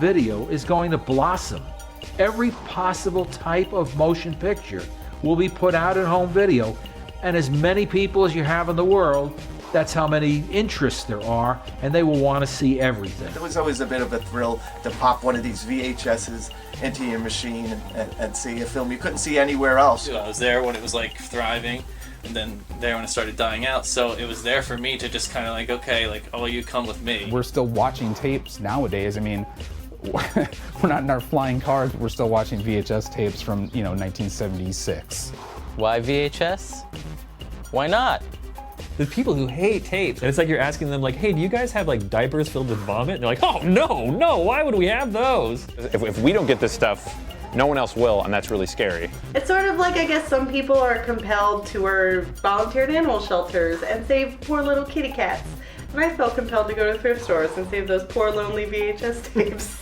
video is going to blossom. Every possible type of motion picture will be put out in home video, and as many people as you have in the world, that's how many interests there are, and they will want to see everything. It was always a bit of a thrill to pop one of these VHSs into your machine and see a film you couldn't see anywhere else. I was there when it was like thriving, and then there when it started dying out, so it was there for me to just kind of like, okay, like, oh, you come with me. We're still watching tapes nowadays. I mean, we're not in our flying cars, but we're still watching VHS tapes from, 1976. Why VHS? Why not? There's people who hate tapes, and it's like you're asking them, like, hey, do you guys have like diapers filled with vomit? And they're like, oh, no, why would we have those? If we don't get this stuff, no one else will, and that's really scary. It's sort of like, I guess some people are compelled to or volunteer at animal shelters and save poor little kitty cats. And I felt compelled to go to thrift stores and save those poor lonely VHS tapes.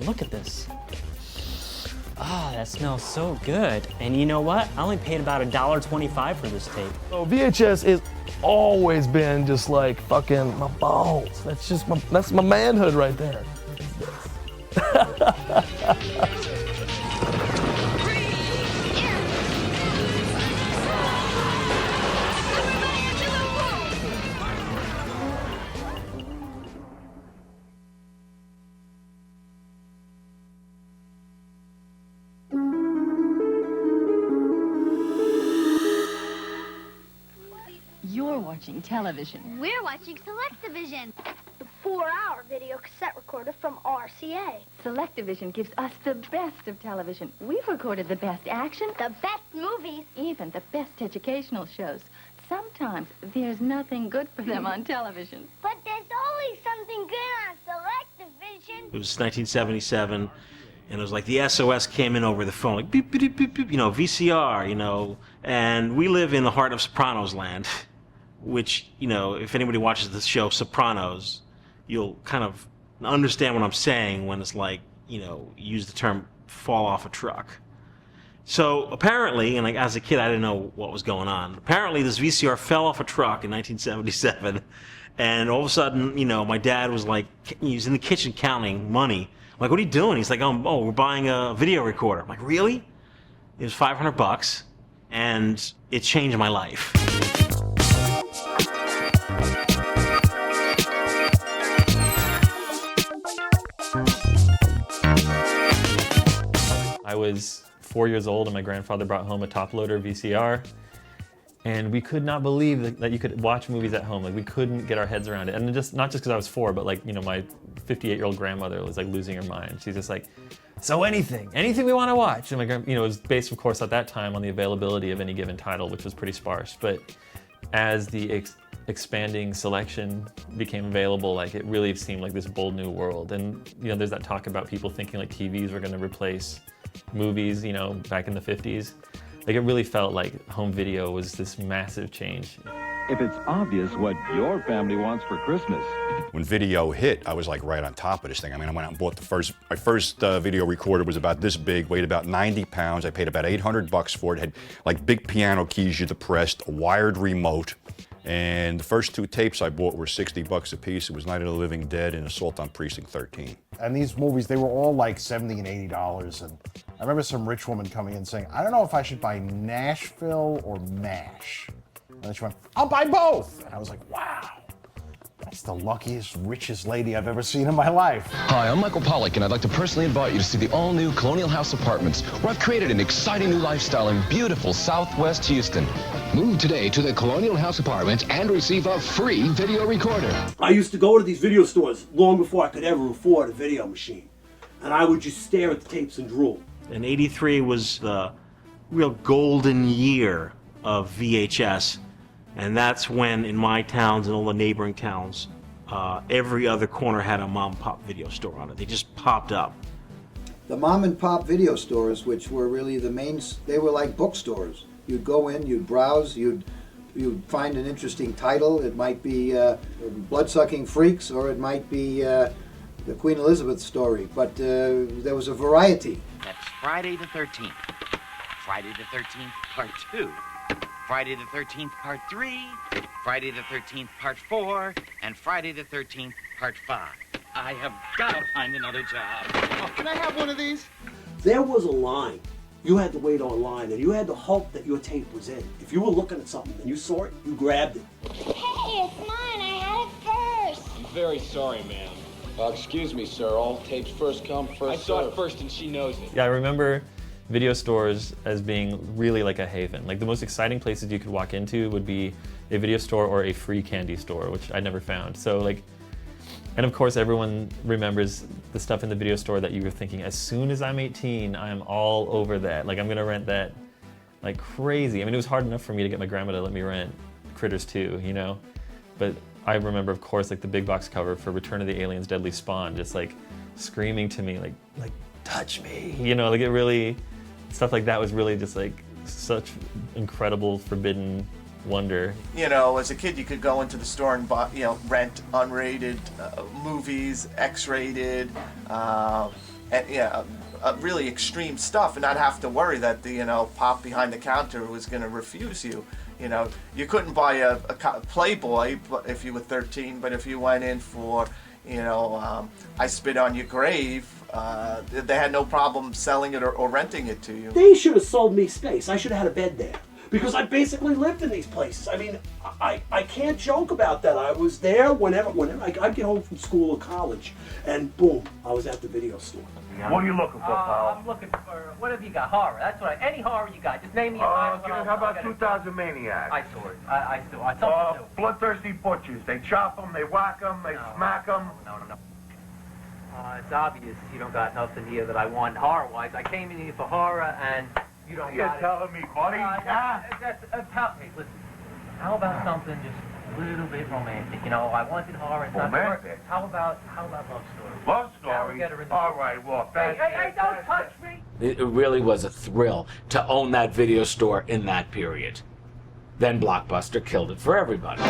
Look at this. Oh, that smells so good. And you know what? I only paid about $1.25 for this tape. So VHS has always been just like fucking my balls. That's my manhood right there. You're watching television. We're watching Selectavision, the 4-hour video cassette recorder from RCA. Selectavision gives us the best of television. We've recorded the best action, the best movies, even the best educational shows. Sometimes there's nothing good for them on television. But there's always something good on Selectavision. It was 1977, and it was like the SOS came in over the phone, like beep, beep, beep, beep, VCR, and we live in the heart of Sopranos land, which, if anybody watches the show Sopranos, you'll kind of understand what I'm saying when it's like, use the term fall off a truck. So apparently, and like as a kid I didn't know what was going on, apparently this VCR fell off a truck in 1977, and all of a sudden, my dad was like, he was in the kitchen counting money. I'm like, what are you doing? He's like, oh, we're buying a video recorder. I'm like, really? It was $500, and it changed my life. I was 4 years old and my grandfather brought home a top loader VCR, and we could not believe that you could watch movies at home. Like, we couldn't get our heads around it. And not just because I was 4, but like, my 58-year-old grandmother was like losing her mind. She's just like, so anything we want to watch. And it was based, of course, at that time on the availability of any given title, which was pretty sparse. But as the expanding selection became available, like, it really seemed like this bold new world. And there's that talk about people thinking like TVs were going to replace movies, back in the 50s. Like, it really felt like home video was this massive change. If it's obvious what your family wants for Christmas. When video hit, I was like right on top of this thing. I went out and bought my first video recorder. Was about this big, weighed about 90 pounds. I paid about $800 for it. Had like big piano keys you depressed, a wired remote. And the first 2 tapes I bought were $60 a piece. It was Night of the Living Dead and Assault on Precinct 13. And these movies, they were all like $70 and $80. And I remember some rich woman coming in saying, I don't know if I should buy Nashville or MASH. And then she went, I'll buy both. And I was like, wow, that's the luckiest, richest lady I've ever seen in my life. Hi, I'm Michael Pollack, and I'd like to personally invite you to see the all-new Colonial House Apartments, where I've created an exciting new lifestyle in beautiful Southwest Houston. Move today to the Colonial House Apartments and receive a free video recorder. I used to go to these video stores long before I could ever afford a video machine. And I would just stare at the tapes and drool. And '83 was the real golden year of VHS. And that's when, in my towns and all the neighboring towns, every other corner had a mom and pop video store on it. They just popped up. The mom and pop video stores, which were really the main, they were like bookstores. You'd go in, you'd browse, you'd find an interesting title. It might be Bloodsucking Freaks, or it might be the Queen Elizabeth story, but there was a variety. That's Friday the 13th, Friday the 13th, Part 2, Friday the 13th, Part 3, Friday the 13th, Part 4, and Friday the 13th, Part 5. I have got to find another job. Oh, can I have one of these? There was a line. You had to wait online, and you had to hope that your tape was in. If you were looking at something and you saw it, you grabbed it. Hey, it's mine. I had it first. I'm very sorry, ma'am. Excuse me, sir. All tapes first come, first I saw it first, and she knows it. Yeah, I remember video stores as being really like a haven. Like the most exciting places you could walk into would be a video store or a free candy store, which I never found. So like, and of course everyone remembers the stuff in the video store that you were thinking, as soon as I'm 18, I'm all over that. Like I'm gonna rent that like crazy. I mean, it was hard enough for me to get my grandma to let me rent Critters 2, you know? But I remember, of course, like the big box cover for Return of the Aliens Deadly Spawn, just like screaming to me, like touch me, you know, like it really, stuff like that was really just like such incredible forbidden wonder. You know, as a kid, you could go into the store and buy, you know, rent unrated movies, X-rated, really extreme stuff, and not have to worry that the, you know, pop behind the counter was going to refuse you. You know, you couldn't buy a Playboy if you were 13, but if you went in for, you know, I Spit on Your Grave, they had no problem selling it or renting it to you. They should have sold me space. I should have had a bed there. Because I basically lived in these places. I mean, I can't joke about that. I was there whenever I'd get home from school or college, and boom, I was at the video store. What are you looking for, pal? I'm looking for, whatever you got, horror. That's what any horror you got. Just name me a title. How about 2000 Maniacs? I saw it. I saw it. Bloodthirsty butchers. They chop them, they whack them, they smack them. No. It's obvious you don't got nothing here that I want horror-wise. I came in here for horror, and you don't got it. You're telling me, buddy? Hey, listen. How about something just a little bit romantic? You know, I wanted horror. It's romantic? How about love story? Love story? All right, well, hey, don't touch me! It really was a thrill to own that video store in that period. Then Blockbuster killed it for everybody.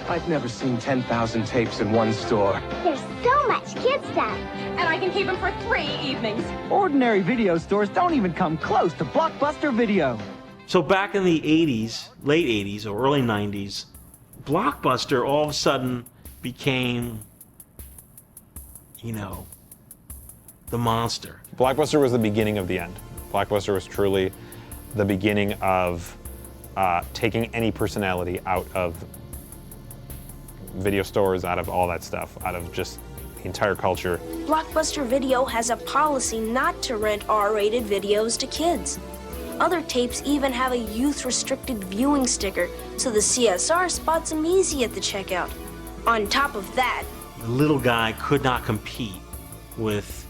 I've never seen 10,000 tapes in one store. There's so much kid stuff. And I can keep them for 3 evenings. Ordinary video stores don't even come close to Blockbuster Video. So back in the 80s, late 80s or early 90s, Blockbuster all of a sudden became, you know, the monster. Blockbuster was the beginning of the end. Blockbuster was truly the beginning of taking any personality out of video stores, out of all that stuff, out of just the entire culture. Blockbuster Video has a policy not to rent R-rated videos to kids. Other tapes even have a youth-restricted viewing sticker, so the CSR spots them easy at the checkout. On top of that, the little guy could not compete with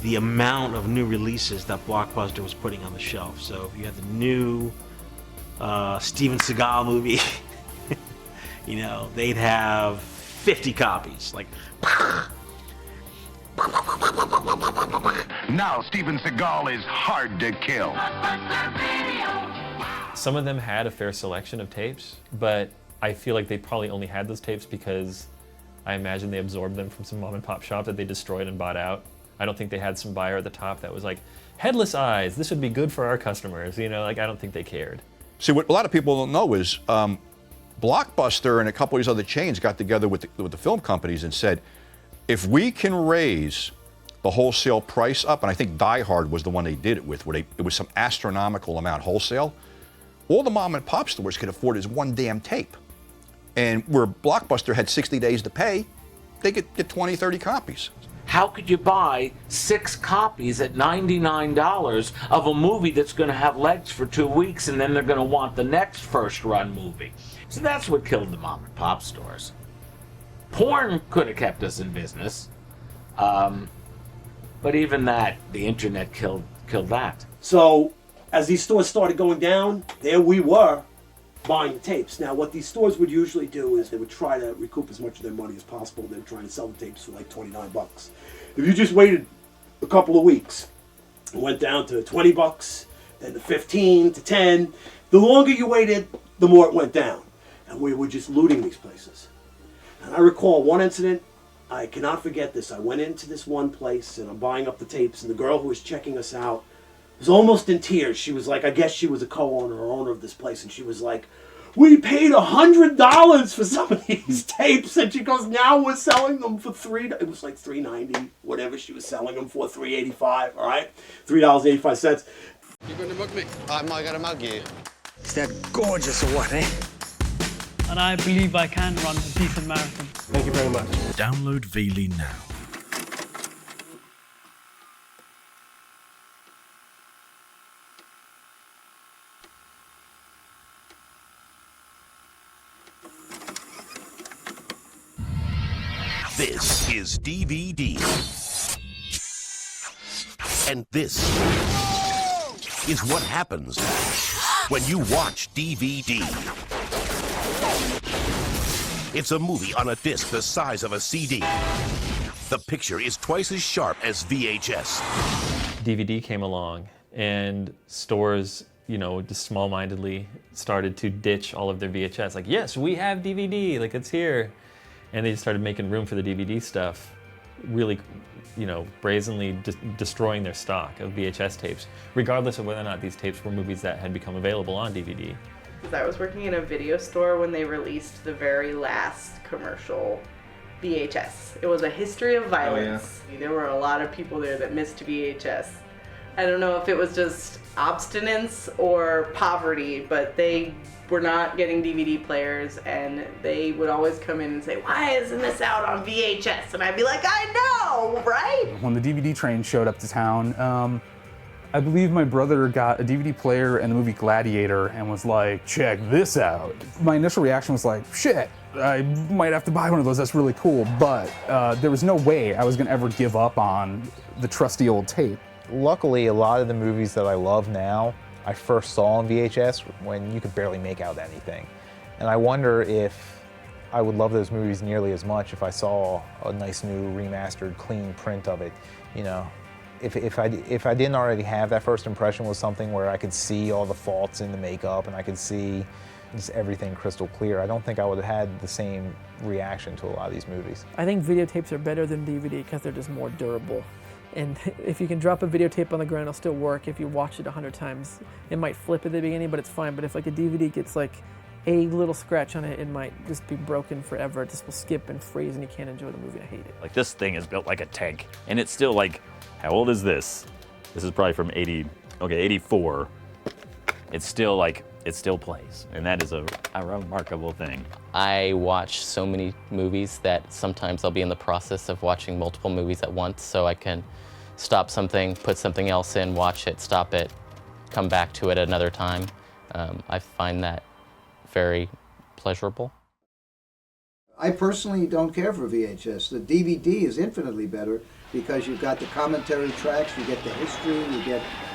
the amount of new releases that Blockbuster was putting on the shelf. So if you had the new Steven Seagal movie, you know, they'd have 50 copies. Like, now Steven Seagal is hard to kill. Some of them had a fair selection of tapes, but I feel like they probably only had those tapes because I imagine they absorbed them from some mom and pop shop that they destroyed and bought out. I don't think they had some buyer at the top that was like, headless eyes, this would be good for our customers. You know, like I don't think they cared. See, what a lot of people don't know is Blockbuster and a couple of these other chains got together with the film companies and said, if we can raise the wholesale price up, and I think Die Hard was the one they did it with, where it was some astronomical amount wholesale, all the mom and pop stores could afford is one damn tape. And where Blockbuster had 60 days to pay, they could get 20, 30 copies. How could you buy 6 copies at $99 of a movie that's going to have legs for 2 weeks and then they're going to want the next first run movie? So that's what killed the mom and pop stores. Porn could have kept us in business, but even that, the internet killed that. So as these stores started going down, there we were buying the tapes. Now what these stores would usually do is they would try to recoup as much of their money as possible. They would try and sell the tapes for like 29 bucks. If you just waited a couple of weeks, it went down to 20 bucks, then to 15, to 10. The longer you waited, the more it went down. And we were just looting these places. And I recall one incident, I cannot forget this. I went into this one place and I'm buying up the tapes, and the girl who was checking us out was almost in tears. She was like, I guess she was a co-owner or owner of this place, and she was like, we paid $100 for some of these tapes, and she goes, now we're selling them for it was like $3.90, whatever she was selling them for, $3.85, all right? $3.85. You're going to mug me? I'm not going to mug you. Is that gorgeous or what, eh? And I believe I can run a decent marathon. Thank you very much. Download Veely now. This is DVD. And this is what happens when you watch DVD. It's a movie on a disc the size of a CD. The picture is twice as sharp as VHS. DVD came along, and stores, you know, just small-mindedly started to ditch all of their VHS. Like, yes, we have DVD, like, it's here. And they just started making room for the DVD stuff, really, you know, brazenly destroying their stock of VHS tapes, regardless of whether or not these tapes were movies that had become available on DVD. I was working in a video store when they released the very last commercial VHS. It was a history of violence. Oh, yeah. There were a lot of people there that missed VHS. I don't know if it was just abstinence or poverty, but they were not getting DVD players, and they would always come in and say, why isn't this out on VHS? And I'd be like, I know, right? When the DVD train showed up to town, I believe my brother got a DVD player and the movie Gladiator and was like, check this out. My initial reaction was like, shit, I might have to buy one of those, that's really cool, but there was no way I was gonna ever give up on the trusty old tape. Luckily, a lot of the movies that I love now, I first saw on VHS when you could barely make out anything. And I wonder if I would love those movies nearly as much if I saw a nice new remastered clean print of it. You know, if I didn't already have that first impression with something where I could see all the faults in the makeup and I could see just everything crystal clear, I don't think I would have had the same reaction to a lot of these movies. I think videotapes are better than DVD because they're just more durable. And if you can drop a videotape on the ground, it'll still work. If you watch it 100 times, it might flip at the beginning, but it's fine. But if like a DVD gets like a little scratch on it, it might just be broken forever. It just will skip and freeze and you can't enjoy the movie. I hate it. Like this thing is built like a tank, and it's still like, how old is this? This is probably from 84. It's still like, it still plays, and that is a remarkable thing. I watch so many movies that sometimes I'll be in the process of watching multiple movies at once, so I can stop something, put something else in, watch it, stop it, come back to it another time. I find that very pleasurable. I personally don't care for VHS. The DVD is infinitely better because you've got the commentary tracks, you get the history,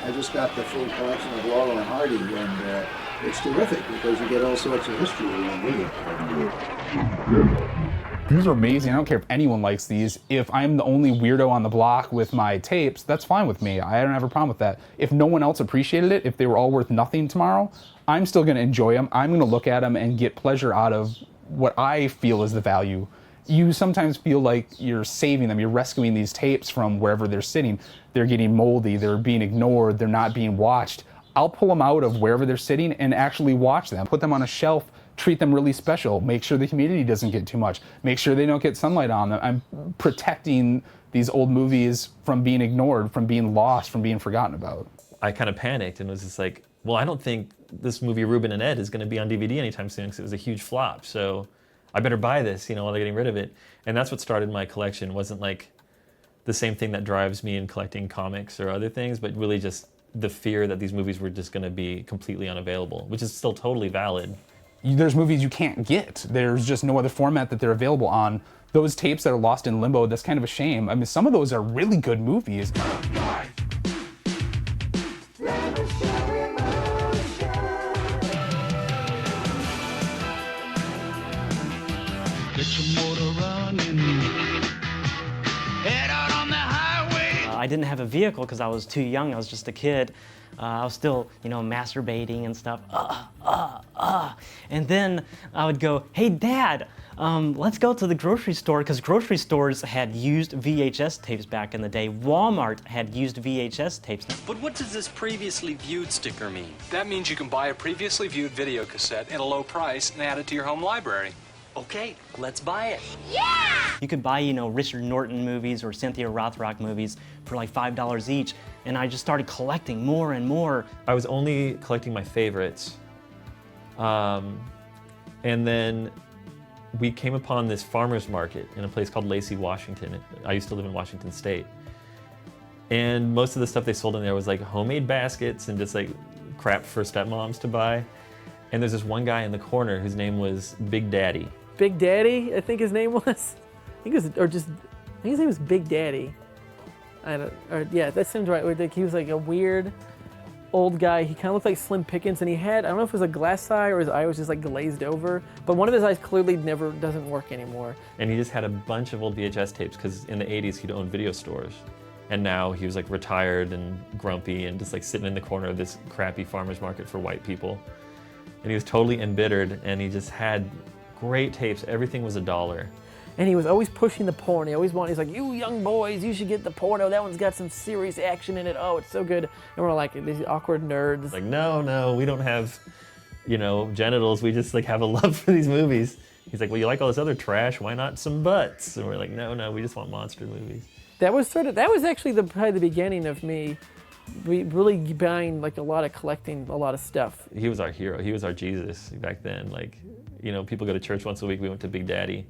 I just got the full collection of Laurel and Hardy, and it's terrific because you get all sorts of history along with it. These are amazing. I don't care if anyone likes these. If I'm the only weirdo on the block with my tapes, that's fine with me. I don't have a problem with that. If no one else appreciated it, if they were all worth nothing tomorrow, I'm still going to enjoy them. I'm going to look at them and get pleasure out of what I feel is the value. You sometimes feel like you're saving them. You're rescuing these tapes from wherever they're sitting. They're getting moldy. They're being ignored. They're not being watched. I'll pull them out of wherever they're sitting and actually watch them. Put them on a shelf, treat them really special, make sure the humidity doesn't get too much, make sure they don't get sunlight on them. I'm protecting these old movies from being ignored, from being lost, from being forgotten about. I kind of panicked and was just like, well, I don't think this movie Ruben and Ed is going to be on DVD anytime soon because it was a huge flop. So I better buy this, you know, while they're getting rid of it. And that's what started my collection. It wasn't like the same thing that drives me in collecting comics or other things, but really just the fear that these movies were just going to be completely unavailable, which is still totally valid. There's movies you can't get. There's just no other format that they're available on. Those tapes that are lost in limbo, that's kind of a shame. I mean, some of those are really good movies. I didn't have a vehicle because I was too young. I was just a kid. I was still, masturbating and stuff. And then I would go, hey, Dad, let's go to the grocery store, because grocery stores had used VHS tapes back in the day. Walmart had used VHS tapes. But what does this previously viewed sticker mean? That means you can buy a previously viewed video cassette at a low price and add it to your home library. Okay, let's buy it. You could buy, Richard Norton movies or Cynthia Rothrock movies for like $5 each, and I just started collecting more and more. I was only collecting my favorites. And then we came upon this farmer's market in a place called Lacey, Washington. I used to live in Washington State. And most of the stuff they sold in there was like homemade baskets and just like crap for stepmoms to buy. And there's this one guy in the corner whose name was Big Daddy. Big Daddy, I think his name was. I think his name was Big Daddy. Yeah, that seems right. Like, he was like a weird old guy. He kind of looked like Slim Pickens, and he had, I don't know if it was a glass eye or his eye was just like glazed over, but one of his eyes clearly doesn't work anymore. And he just had a bunch of old VHS tapes, because in the 80s he'd owned video stores. And now he was like retired and grumpy and just like sitting in the corner of this crappy farmer's market for white people. And he was totally embittered, and he just had great tapes. Everything was $1. And he was always pushing the porn. He's like, you young boys, you should get the porno. That one's got some serious action in it. Oh, it's so good. And we're like, these awkward nerds. Like, no, we don't have, genitals. We just like have a love for these movies. He's like, well, you like all this other trash. Why not some butts? And we're like, no, we just want monster movies. That was actually probably the beginning of me really buying like a lot of collecting a lot of stuff. He was our hero. He was our Jesus back then. Like, people go to church once a week. We went to Big Daddy.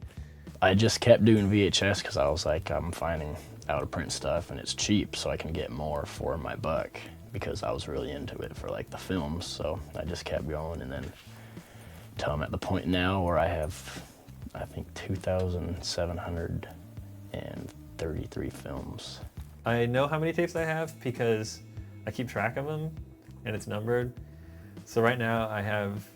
I just kept doing VHS because I was like, I'm finding out of print stuff and it's cheap, so I can get more for my buck, because I was really into it for like the films. So I just kept going, and then till I'm at the point now where I have, I think, 2,733 films. I know how many tapes I have because I keep track of them, and it's numbered. So right now I have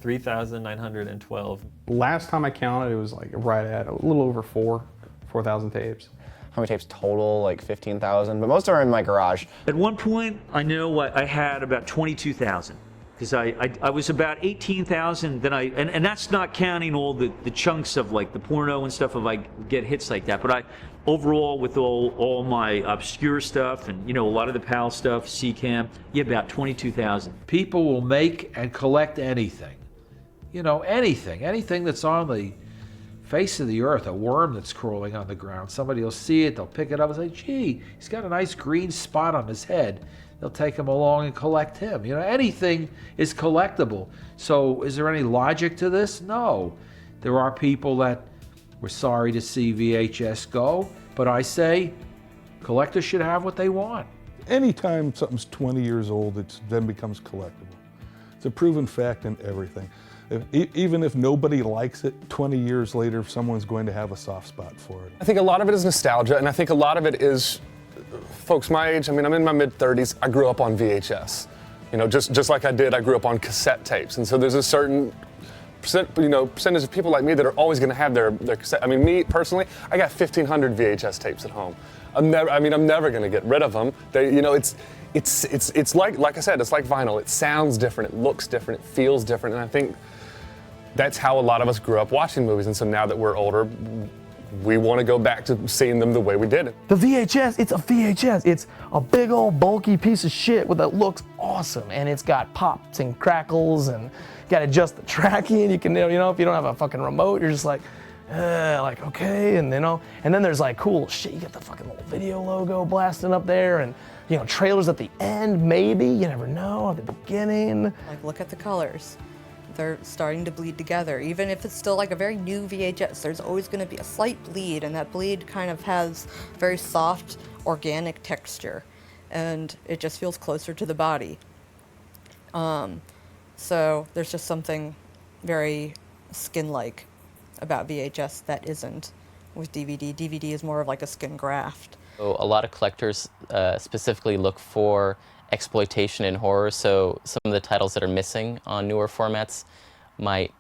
3,912. Last time I counted, it was like right at a little over 4,000 tapes. How many tapes total? Like 15,000, but most are in my garage. At one point, I know I had about 22,000. Because I was about 18,000, then and that's not counting all the chunks of like the porno and stuff if I get hits like that. But overall, with all my obscure stuff and a lot of the PAL stuff, C-Cam, about 22,000. People will make and collect anything. Anything that's on the face of the earth, a worm that's crawling on the ground. Somebody will see it, they'll pick it up and say, gee, he's got a nice green spot on his head. They'll take him along and collect him. Anything is collectible. So is there any logic to this? No. There are people that were sorry to see VHS go, but I say collectors should have what they want. Anytime something's 20 years old, it then becomes collectible. It's a proven fact in everything. Even if nobody likes it, 20 years later, someone's going to have a soft spot for it. I think a lot of it is nostalgia, and I think a lot of it is folks my age. I mean, I'm in my mid-30s. I grew up on VHS. Just like I grew up on cassette tapes. And so there's a certain percentage of people like me that are always going to have their cassette. I mean, me personally, I got 1,500 VHS tapes at home. I'm never going to get rid of them. It's like I said, it's like vinyl. It sounds different, it looks different, it feels different, and I think that's how a lot of us grew up watching movies. And so now that we're older, we want to go back to seeing them the way we did it. The VHS, it's a VHS. It's a big old bulky piece of shit that looks awesome, and it's got pops and crackles, and you got to adjust the tracking. You can, if you don't have a fucking remote, you're just like okay, and and then there's like cool shit. You got the fucking little video logo blasting up there, and trailers at the end, maybe, you never know, at the beginning. Like, look at the colors. They're starting to bleed together. Even if it's still like a very new VHS, there's always going to be a slight bleed, and that bleed kind of has very soft, organic texture, and it just feels closer to the body. So there's just something very skin-like about VHS that isn't with DVD. DVD is more of like a skin graft. So a lot of collectors specifically look for exploitation in horror, so some of the titles that are missing on newer formats might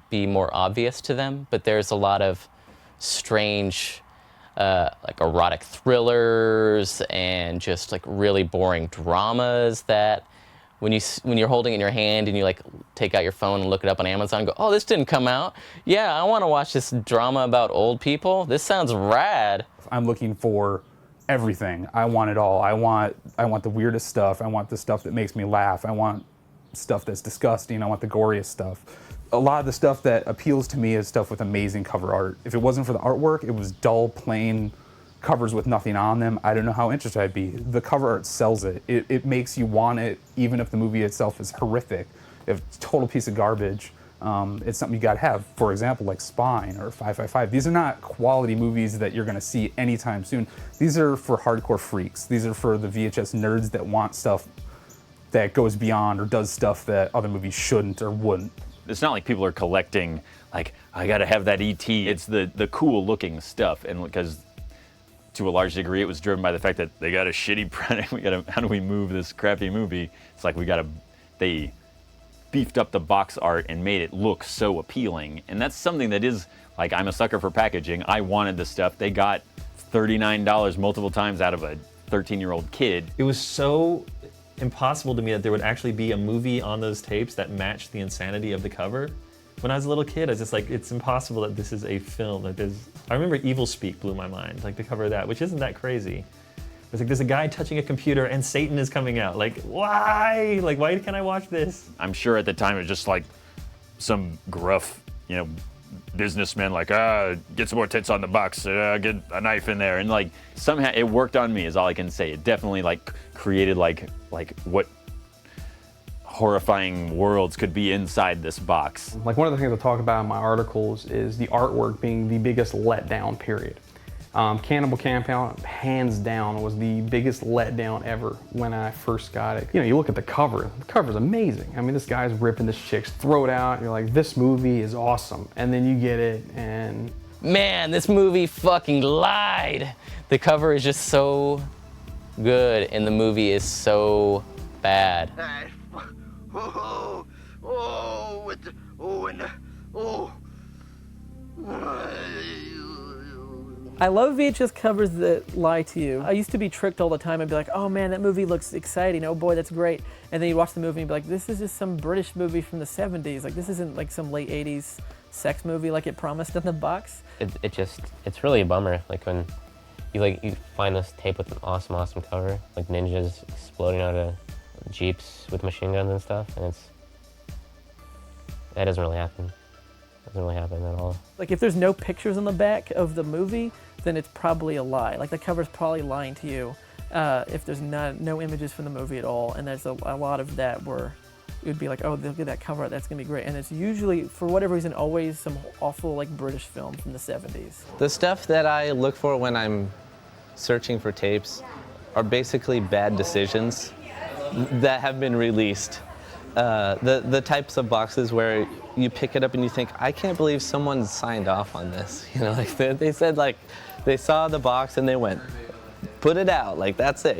be more obvious to them, but there's a lot of strange like erotic thrillers and just like really boring dramas that when you're holding it in your hand and you like take out your phone and look it up on Amazon and go, oh, this didn't come out. Yeah, I want to watch this drama about old people. This sounds rad. I'm looking for everything. I want it all. I want the weirdest stuff. I want the stuff that makes me laugh. I want stuff that's disgusting. I want the goriest stuff. A lot of the stuff that appeals to me is stuff with amazing cover art. If it wasn't for the artwork, it was dull, plain covers with nothing on them. I don't know how interested I'd be. The cover art sells it. It makes you want it, even if the movie itself is horrific. If it's a total piece of garbage, it's something you gotta have. For example, like Spine or 555. These are not quality movies that you're gonna see anytime soon. These are for hardcore freaks. These are for the VHS nerds that want stuff that goes beyond or does stuff that other movies shouldn't or wouldn't. It's not like people are collecting, like, I gotta have that ET. It's the cool looking stuff, and because to a large degree it was driven by the fact that they got a shitty product. How do we move this crappy movie? It's like they beefed up the box art and made it look so appealing. And that's something that is, like, I'm a sucker for packaging. I wanted the stuff. They got $39 multiple times out of a 13-year-old kid. It was so impossible to me that there would actually be a movie on those tapes that matched the insanity of the cover. When I was a little kid, I was just like, it's impossible that this is a film. I remember Evil Speak blew my mind, like the cover of that, which isn't that crazy. It's like, there's a guy touching a computer and Satan is coming out. Like, why? Like, why can't I watch this? I'm sure at the time it was just like some gruff, businessman like, get some more tits on the box, get a knife in there. And like, somehow it worked on me is all I can say. It definitely like created like what horrifying worlds could be inside this box. Like, one of the things I talk about in my articles is the artwork being the biggest letdown, period. Cannibal Compound, hands down, was the biggest letdown ever when I first got it. You look at the cover's amazing. I mean, this guy's ripping this chick's throat out, and you're like, this movie is awesome. And then you get it, and... Man, this movie fucking lied. The cover is just so good, and the movie is so bad. I love VHS covers that lie to you. I used to be tricked all the time and be like, oh man, that movie looks exciting. Oh boy, that's great. And then you watch the movie and be like, this is just some British movie from the 70s. Like, this isn't like some late 80s sex movie like it promised in the box. It's really a bummer. Like, when you find this tape with an awesome cover, like ninjas exploding out of Jeeps with machine guns and stuff, and that doesn't really happen. It doesn't really happen at all. Like, if there's no pictures on the back of the movie, then it's probably a lie. Like, the cover's probably lying to you if there's no images from the movie at all. And there's a lot of that where it would be like, oh, look at that cover, that's gonna be great. And it's usually, for whatever reason, always some awful like British film from the 70s. The stuff that I look for when I'm searching for tapes are basically bad decisions that have been released. The types of boxes where you pick it up and you think, I can't believe someone signed off on this. Like they said, like, they saw the box and they went, put it out, like, that's it,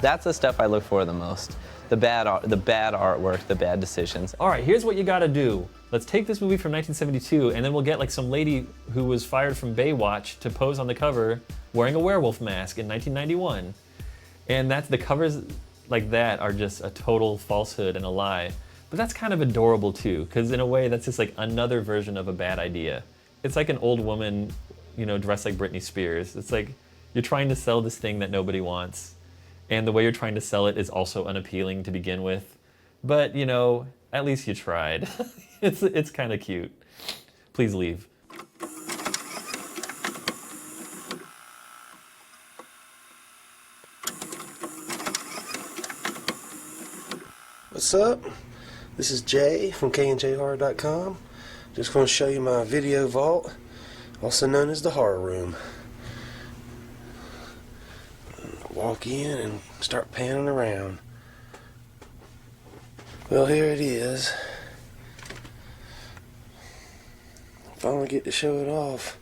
That's the stuff I look for the most. The bad artwork, the bad decisions. All right, here's what you gotta do. Let's take this movie from 1972 and then we'll get like some lady who was fired from Baywatch to pose on the cover wearing a werewolf mask in 1991. And the covers like that are just a total falsehood and a lie. But that's kind of adorable too, because in a way that's just like another version of a bad idea. It's like an old woman, dressed like Britney Spears. It's like you're trying to sell this thing that nobody wants, and the way you're trying to sell it is also unappealing to begin with. But at least you tried. It's kind of cute. Please leave. What's up? This is Jay from KandJHorror.com. Just going to show you my video vault, also known as the horror room. Walk in and start panning around. Well, here it is. Finally get to show it off.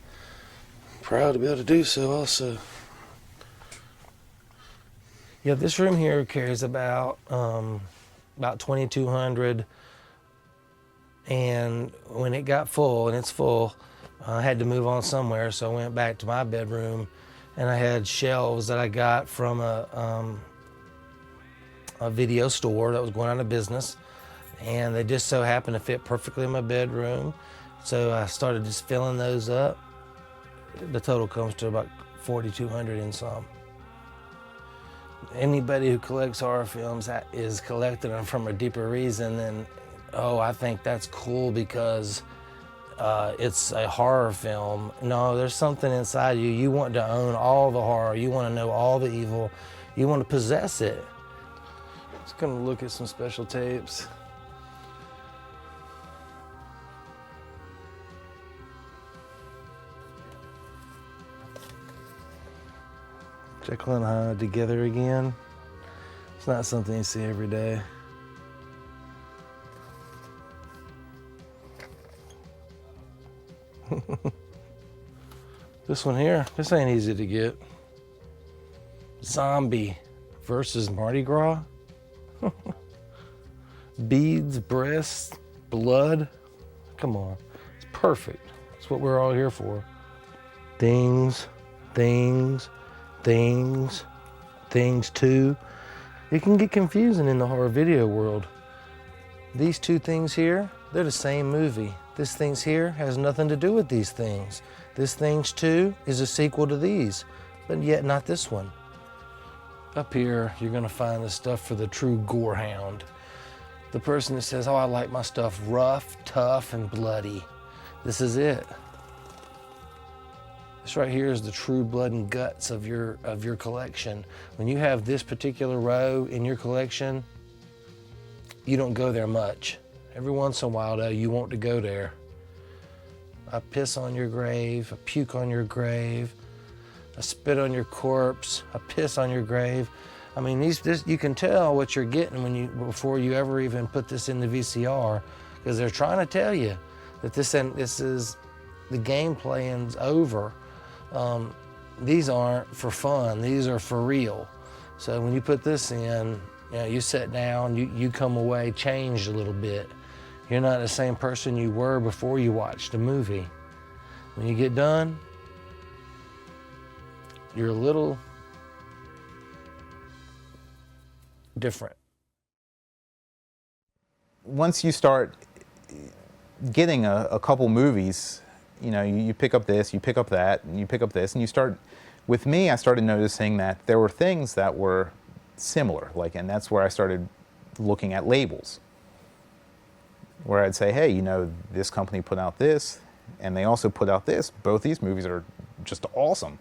Proud to be able to do so also. Yeah, this room here carries about 2,200, and when it got full, and it's full, I had to move on somewhere, so I went back to my bedroom, and I had shelves that I got from a video store that was going out of business, and they just so happened to fit perfectly in my bedroom. So I started just filling those up. The total comes to about 4,200 and some. Anybody who collects horror films is collecting them from a deeper reason than, oh, I think that's cool because it's a horror film. No, there's something inside you. You want to own all the horror. You want to know all the evil. You want to possess it. Just gonna look at some special tapes. Jekyll and Hyde together again. It's not something you see every day. This one here, this ain't easy to get. Zombie versus Mardi Gras. Beads, breasts, blood. Come on, it's perfect. It's what we're all here for. Things, things, things, things too. It can get confusing in the horror video world. These two things here, they're the same movie. This things here has nothing to do with these things. This things too is a sequel to these, but yet not this one. Up here, you're gonna find the stuff for the true gore hound. The person that says, oh, I like my stuff rough, tough, and bloody. This is it. This right here is the true blood and guts of your collection. When you have this particular row in your collection, you don't go there much. Every once in a while, though, you want to go there. I piss on your grave, I puke on your grave, I spit on your corpse, I piss on your grave. I mean, you can tell what you're getting before you ever even put this in the VCR, because they're trying to tell you that this is the game plan's over. These aren't for fun, these are for real. So when you put this in, you sit down, you come away changed a little bit. You're not the same person you were before you watched the movie. When you get done, you're a little different. Once you start getting a couple movies, you pick up this, you pick up that, and you pick up this, and you start, with me, I started noticing that there were things that were similar, and that's where I started looking at labels, where I'd say, hey, this company put out this, and they also put out this. Both these movies are just awesome.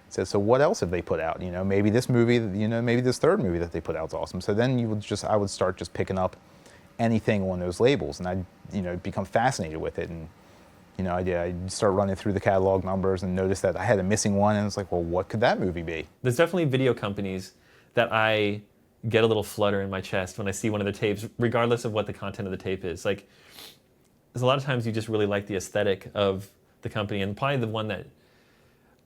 So what else have they put out? Maybe this movie, maybe this third movie that they put out is awesome. So then I would start just picking up anything on those labels, and I'd, become fascinated with it, and I'd start running through the catalog numbers and notice that I had a missing one, and it's like, well, what could that movie be? There's definitely video companies that I get a little flutter in my chest when I see one of the tapes, regardless of what the content of the tape is. Like, there's a lot of times you just really like the aesthetic of the company, and probably the one that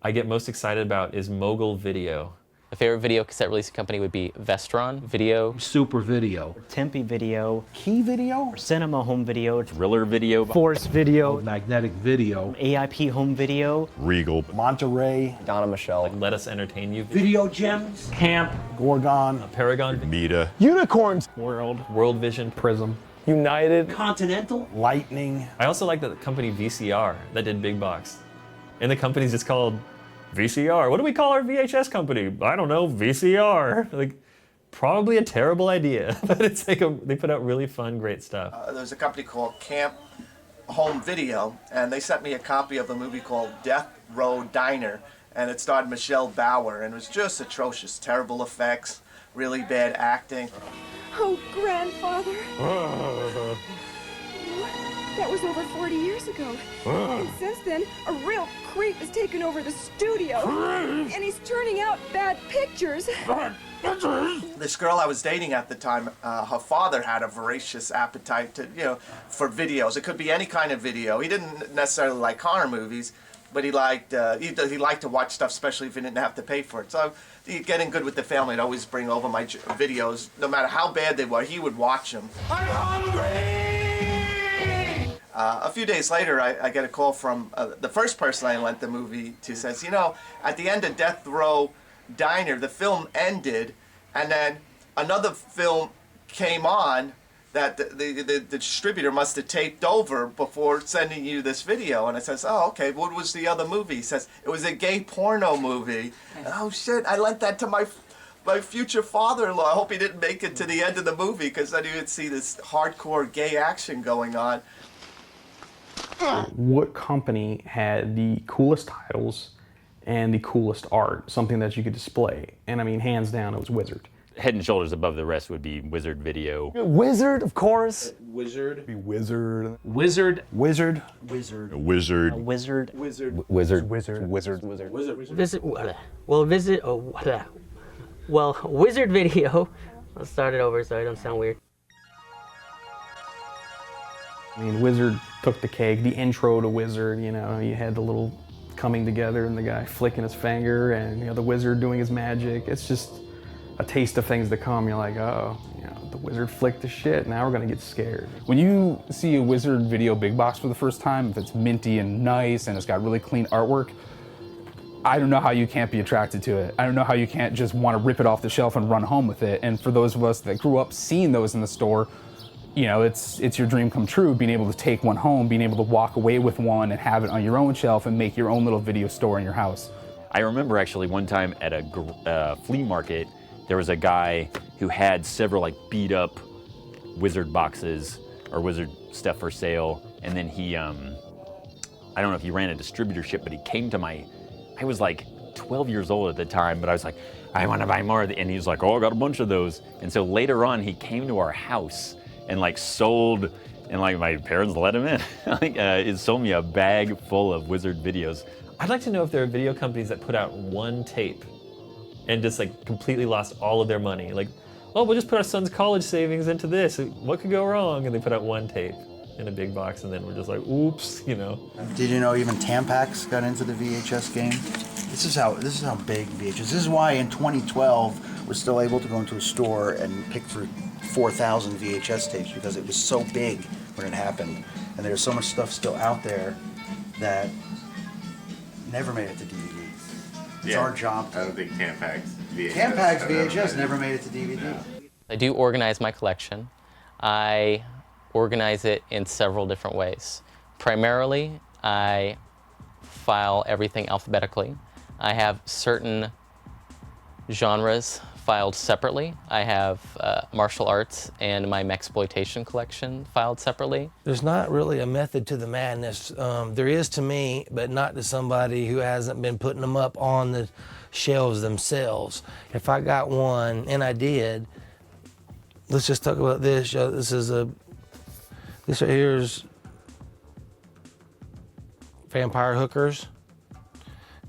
I get most excited about is Mogul Video. My favorite video cassette release company would be Vestron Video. Super Video. Tempe Video. Key Video. Cinema Home Video. Thriller Video. Force Video. Magnetic Video. AIP Home Video. Regal. Monterey. Donna Michelle. Let Us Entertain You. Video Gems. Camp. Gorgon. Paragon. Mita. Unicorns. World Vision. Prism. United. Continental. Lightning. I also like the company VCR that did big box. And the company's just called VCR. What do we call our VHS company? I don't know, VCR. Probably a terrible idea, but it's they put out really fun, great stuff. There's a company called Camp Home Video, and they sent me a copy of a movie called Death Row Diner, and it starred Michelle Bauer, and it was just atrocious. Terrible effects, really bad acting. Oh, grandfather. That was over 40 years ago. And since then, a real creep has taken over the studio. And he's turning out bad pictures. This girl I was dating at the time, her father had a voracious appetite to, for videos. It could be any kind of video. He didn't necessarily like horror movies, but he liked to watch stuff, especially if he didn't have to pay for it. So getting good with the family, I'd always bring over my videos. No matter how bad they were, he would watch them. I'm hungry! A few days later, I get a call from the first person I lent the movie to, says, you know, at the end of Death Row Diner, the film ended, and then another film came on that the distributor must have taped over before sending you this video. And I says, oh, okay, what was the other movie? He says, it was a gay porno movie. Oh, shit, I lent that to my future father-in-law. I hope he didn't make it to the end of the movie, because then you would see this hardcore gay action going on. What company had the coolest titles and the coolest art, something that you could display? And I mean, hands down, it was Wizard. Head and shoulders above the rest would be Wizard Video. Wizard, of course. Wizard. Be Wizard. Wizard. Wizard. Wizard. Wizard. Wizard. Wizard. Wizard. Visit. Well, Wizard Video. I'll start it over so I don't sound weird. I mean, Wizard took the cake. The intro to Wizard, you know, you had the little coming together and the guy flicking his finger and, you know, the wizard doing his magic. It's just a taste of things to come. You're like, oh, you know, the wizard flicked the shit. Now we're gonna get scared. When you see a Wizard Video big box for the first time, if it's minty and nice and it's got really clean artwork, I don't know how you can't be attracted to it. I don't know how you can't just want to rip it off the shelf and run home with it. And for those of us that grew up seeing those in the store, you know, it's your dream come true, being able to take one home, being able to walk away with one and have it on your own shelf and make your own little video store in your house. I remember actually one time at a flea market, there was a guy who had several like beat up Wizard boxes or Wizard stuff for sale. And then he, I don't know if he ran a distributorship, but he came to I was like 12 years old at the time, but I was like, I want to buy more. And he was like, oh, I got a bunch of those. And so later on, he came to our house and like sold, and like my parents let him in. Like, it sold me a bag full of Wizard videos. I'd like to know if there are video companies that put out one tape and just like completely lost all of their money. Like, oh, we'll just put our son's college savings into this. What could go wrong? And they put out one tape in a big box, and then we're just like, oops, you know. Did you know even Tampax got into the VHS game? This is how big VHS. This is why in 2012 we're still able to go into a store and pick through 4,000 VHS tapes, because it was so big when it happened, and there's so much stuff still out there that never made it to DVD. It's our job. I don't think Tampax VHS. Tampax VHS never made it to DVD. No. I do organize my collection. I organize it in several different ways. Primarily, I file everything alphabetically. I have certain genres filed separately. I have martial arts and my mexploitation collection filed separately. There's not really a method to the madness. There is to me, but not to somebody who hasn't been putting them up on the shelves themselves. If I got one, and I did, let's just talk about this. This right here is Vampire Hookers.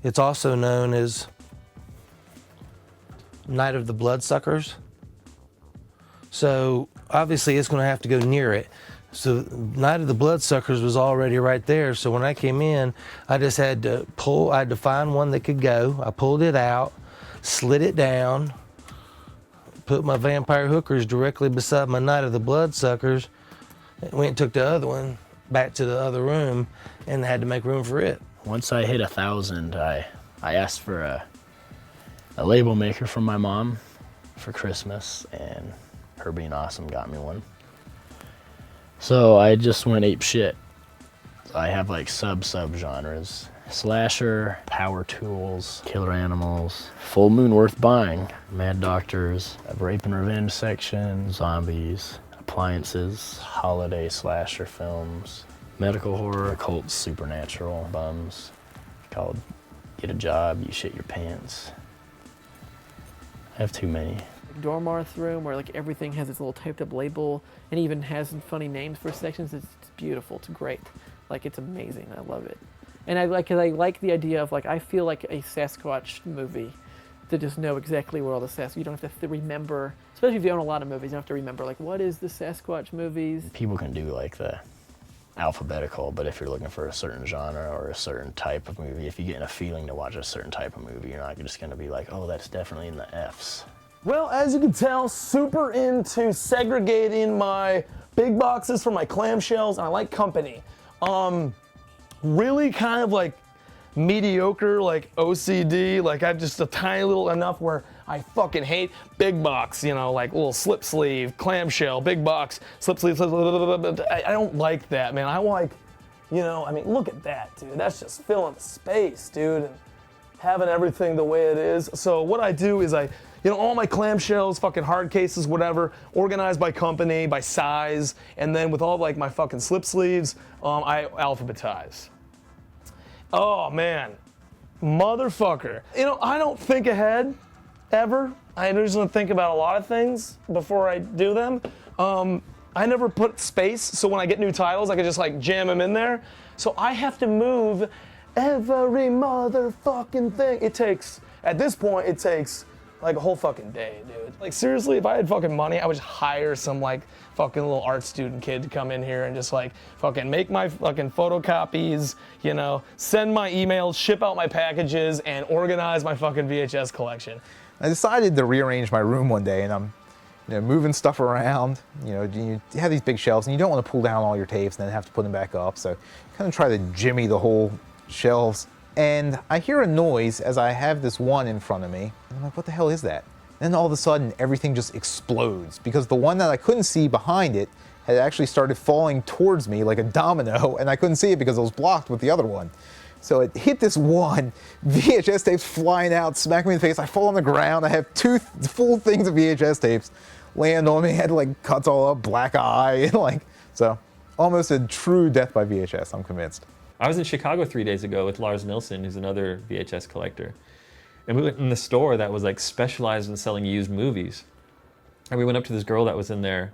It's also known as Night of the Bloodsuckers. So obviously it's going to have to go near it. So Night of the Bloodsuckers was already right there. So when I came in, I just had to I had to find one that could go. I pulled it out, slid it down, put my Vampire Hookers directly beside my Night of the Bloodsuckers, went and took the other one back to the other room and had to make room for it. Once I hit 1,000, I asked for a label maker from my mom for Christmas, and her being awesome got me one. So I just went ape shit. I have like sub-genres. Slasher, power tools, killer animals, full moon worth buying, mad doctors, a rape and revenge section, zombies, appliances, holiday slasher films, medical horror, occult supernatural bums, called Get a Job, You Shit Your Pants. I have too many. Dormarth room, where like everything has its little typed up label and even has some funny names for sections. It's beautiful. It's great. Like, it's amazing. I love it. And I like the idea of, like, I feel like a Sasquatch movie to just know exactly where all the Sasquatch. You don't have to remember, especially if you own a lot of movies. You don't have to remember, like, what is the Sasquatch movies? People can do like the alphabetical, but if you're looking for a certain genre or a certain type of movie, if you get in a feeling to watch a certain type of movie, you're not just going to be like, oh, that's definitely in the F's. Well, as you can tell, super into segregating my big boxes from my clamshells, and I like company. Really kind of like mediocre, like OCD, like I'm just a tiny little enough where I fucking hate big box, you know, like little slip sleeve, clamshell, big box, slip sleeve, I don't like that, man. I like, you know, I mean, look at that, dude. That's just filling space, dude, and having everything the way it is. So what I do is you know, all my clamshells, fucking hard cases, whatever, organized by company, by size, and then with all like my fucking slip sleeves, I alphabetize. Oh man, motherfucker. You know, I don't think ahead, ever. I usually think about a lot of things before I do them. I never put space, so when I get new titles, I can just like jam them in there. So I have to move every motherfucking thing. It takes, at this point, it takes like a whole fucking day, dude. Like seriously, if I had fucking money, I would just hire some like fucking little art student kid to come in here and just like fucking make my fucking photocopies, you know, send my emails, ship out my packages, and organize my fucking VHS collection. I decided to rearrange my room one day, and I'm, you know, moving stuff around. You know, you have these big shelves, and you don't want to pull down all your tapes and then have to put them back up. So, kind of try to jimmy the whole shelves. And I hear a noise as I have this one in front of me. And I'm like, what the hell is that? And then all of a sudden, everything just explodes because the one that I couldn't see behind it had actually started falling towards me like a domino, and I couldn't see it because it was blocked with the other one. So it hit this one, VHS tapes flying out, smack me in the face. I fall on the ground. I have 2 full things of VHS tapes land on me. I had like cuts all up, black eye, and like, so almost a true death by VHS, I'm convinced. I was in Chicago 3 days ago with Lars Nilsson, who's another VHS collector. And we went in the store that was like specialized in selling used movies. And we went up to this girl that was in there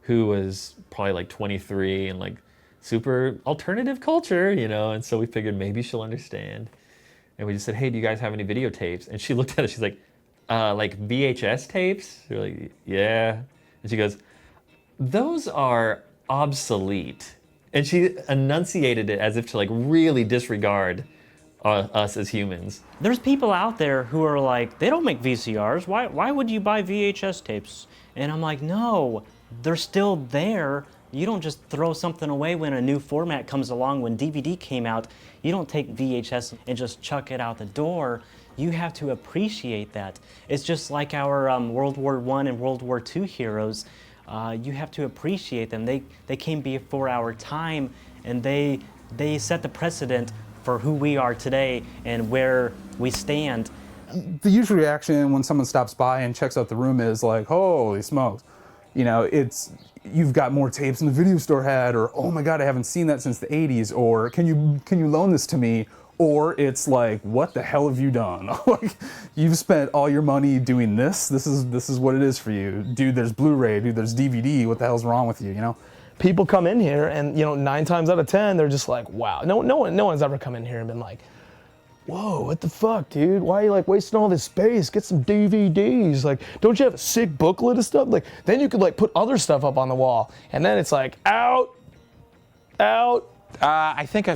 who was probably like 23 and like super alternative culture, you know, and so we figured maybe she'll understand. And we just said, hey, do you guys have any videotapes? And she looked at us, she's like VHS tapes? We're like, yeah. And she goes, those are obsolete. And she enunciated it as if to like really disregard us as humans. There's people out there who are like, they don't make VCRs. Why would you buy VHS tapes? And I'm like, no, they're still there. You don't just throw something away when a new format comes along. When DVD came out, you don't take VHS and just chuck it out the door. You have to appreciate that. It's just like our World War I and World War II heroes. You have to appreciate them. They came before our time, and they set the precedent for who we are today and where we stand. The usual reaction when someone stops by and checks out the room is like, holy smokes. You know, it's, you've got more tapes than the video store had, or oh my God, I haven't seen that since the 80s, or can you loan this to me? Or it's like, what the hell have you done? Like, you've spent all your money doing this. This is what it is for you. Dude, there's Blu-ray, dude, there's DVD. What the hell's wrong with you, you know? People come in here and, you know, 9 times out of 10, they're just like, wow. No one's ever come in here and been like, whoa, what the fuck, dude? Why are you like wasting all this space? Get some DVDs. Like, don't you have a sick booklet of stuff? Like, then you could like put other stuff up on the wall. And then it's like, out. I think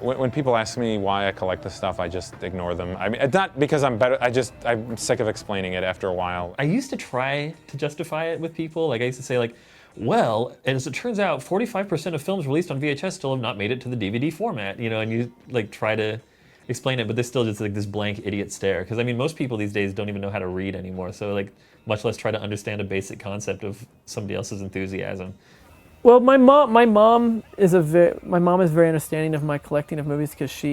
when people ask me why I collect this stuff, I just ignore them. I mean, it's not because I'm better, I'm sick of explaining it after a while. I used to try to justify it with people. Like I used to say like, well, and as it turns out, 45% of films released on VHS still have not made it to the DVD format, you know, and you like try to explain it, but there's still just like this blank idiot stare. Because I mean, most people these days don't even know how to read anymore, so like much less try to understand a basic concept of somebody else's enthusiasm. Well, my mom is very understanding of my collecting of movies because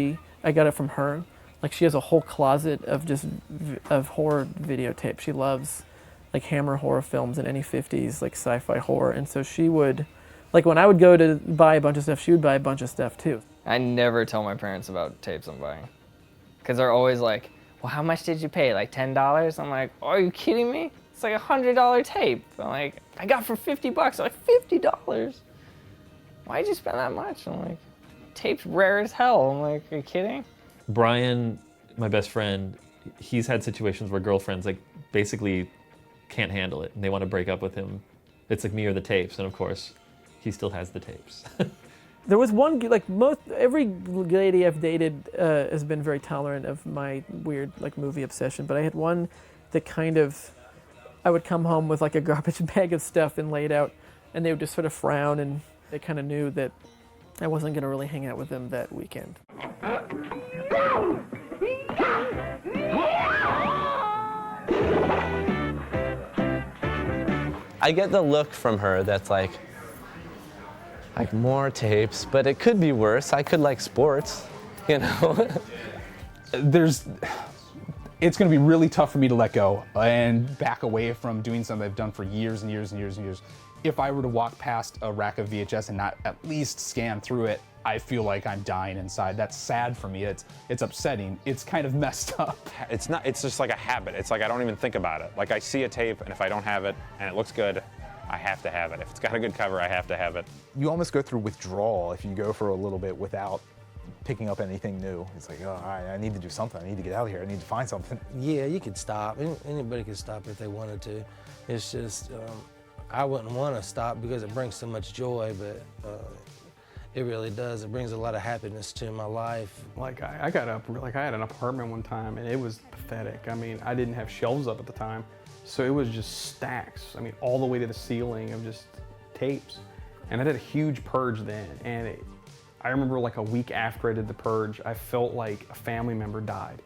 I got it from her. Like she has a whole closet of horror videotapes. She loves like Hammer horror films and any 50s like sci-fi horror, and so she would, like when I would go to buy a bunch of stuff, she would buy a bunch of stuff too. I never tell my parents about tapes I'm buying, because they're always like, well, how much did you pay? Like $10? I'm like, oh, are you kidding me? It's like $100 tape. I'm like, I got for $50. I'm like, $50? Why'd you spend that much? I'm like, tape's rare as hell. I'm like, are you kidding? Brian, my best friend, he's had situations where girlfriends like basically can't handle it and they want to break up with him. It's like me or the tapes, and of course, he still has the tapes. There was one, like every lady I've dated has been very tolerant of my weird like movie obsession, but I had one that kind of, I would come home with like a garbage bag of stuff and lay it out, and they would just sort of frown, and they kind of knew that I wasn't going to really hang out with them that weekend. I get the look from her that's like more tapes, but it could be worse. I could like sports, you know? It's going to be really tough for me to let go and back away from doing something I've done for years and years and years and years. If I were to walk past a rack of VHS and not at least scan through it, I feel like I'm dying inside. That's sad for me. It's upsetting. It's kind of messed up. It's just like a habit. It's like I don't even think about it. Like I see a tape, and if I don't have it and it looks good, I have to have it. If it's got a good cover, I have to have it. You almost go through withdrawal if you go for a little bit without picking up anything new. It's like, oh, all right, I need to do something. I need to get out of here. I need to find something. Yeah, you could stop. Anybody could stop if they wanted to. It's just, I wouldn't want to stop because it brings so much joy, but it really does. It brings a lot of happiness to my life. Like I got up, like I had an apartment one time and it was pathetic. I mean, I didn't have shelves up at the time, so it was just stacks. I mean, all the way to the ceiling of just tapes. And I did a huge purge then, and I remember like a week after I did the purge, I felt like a family member died.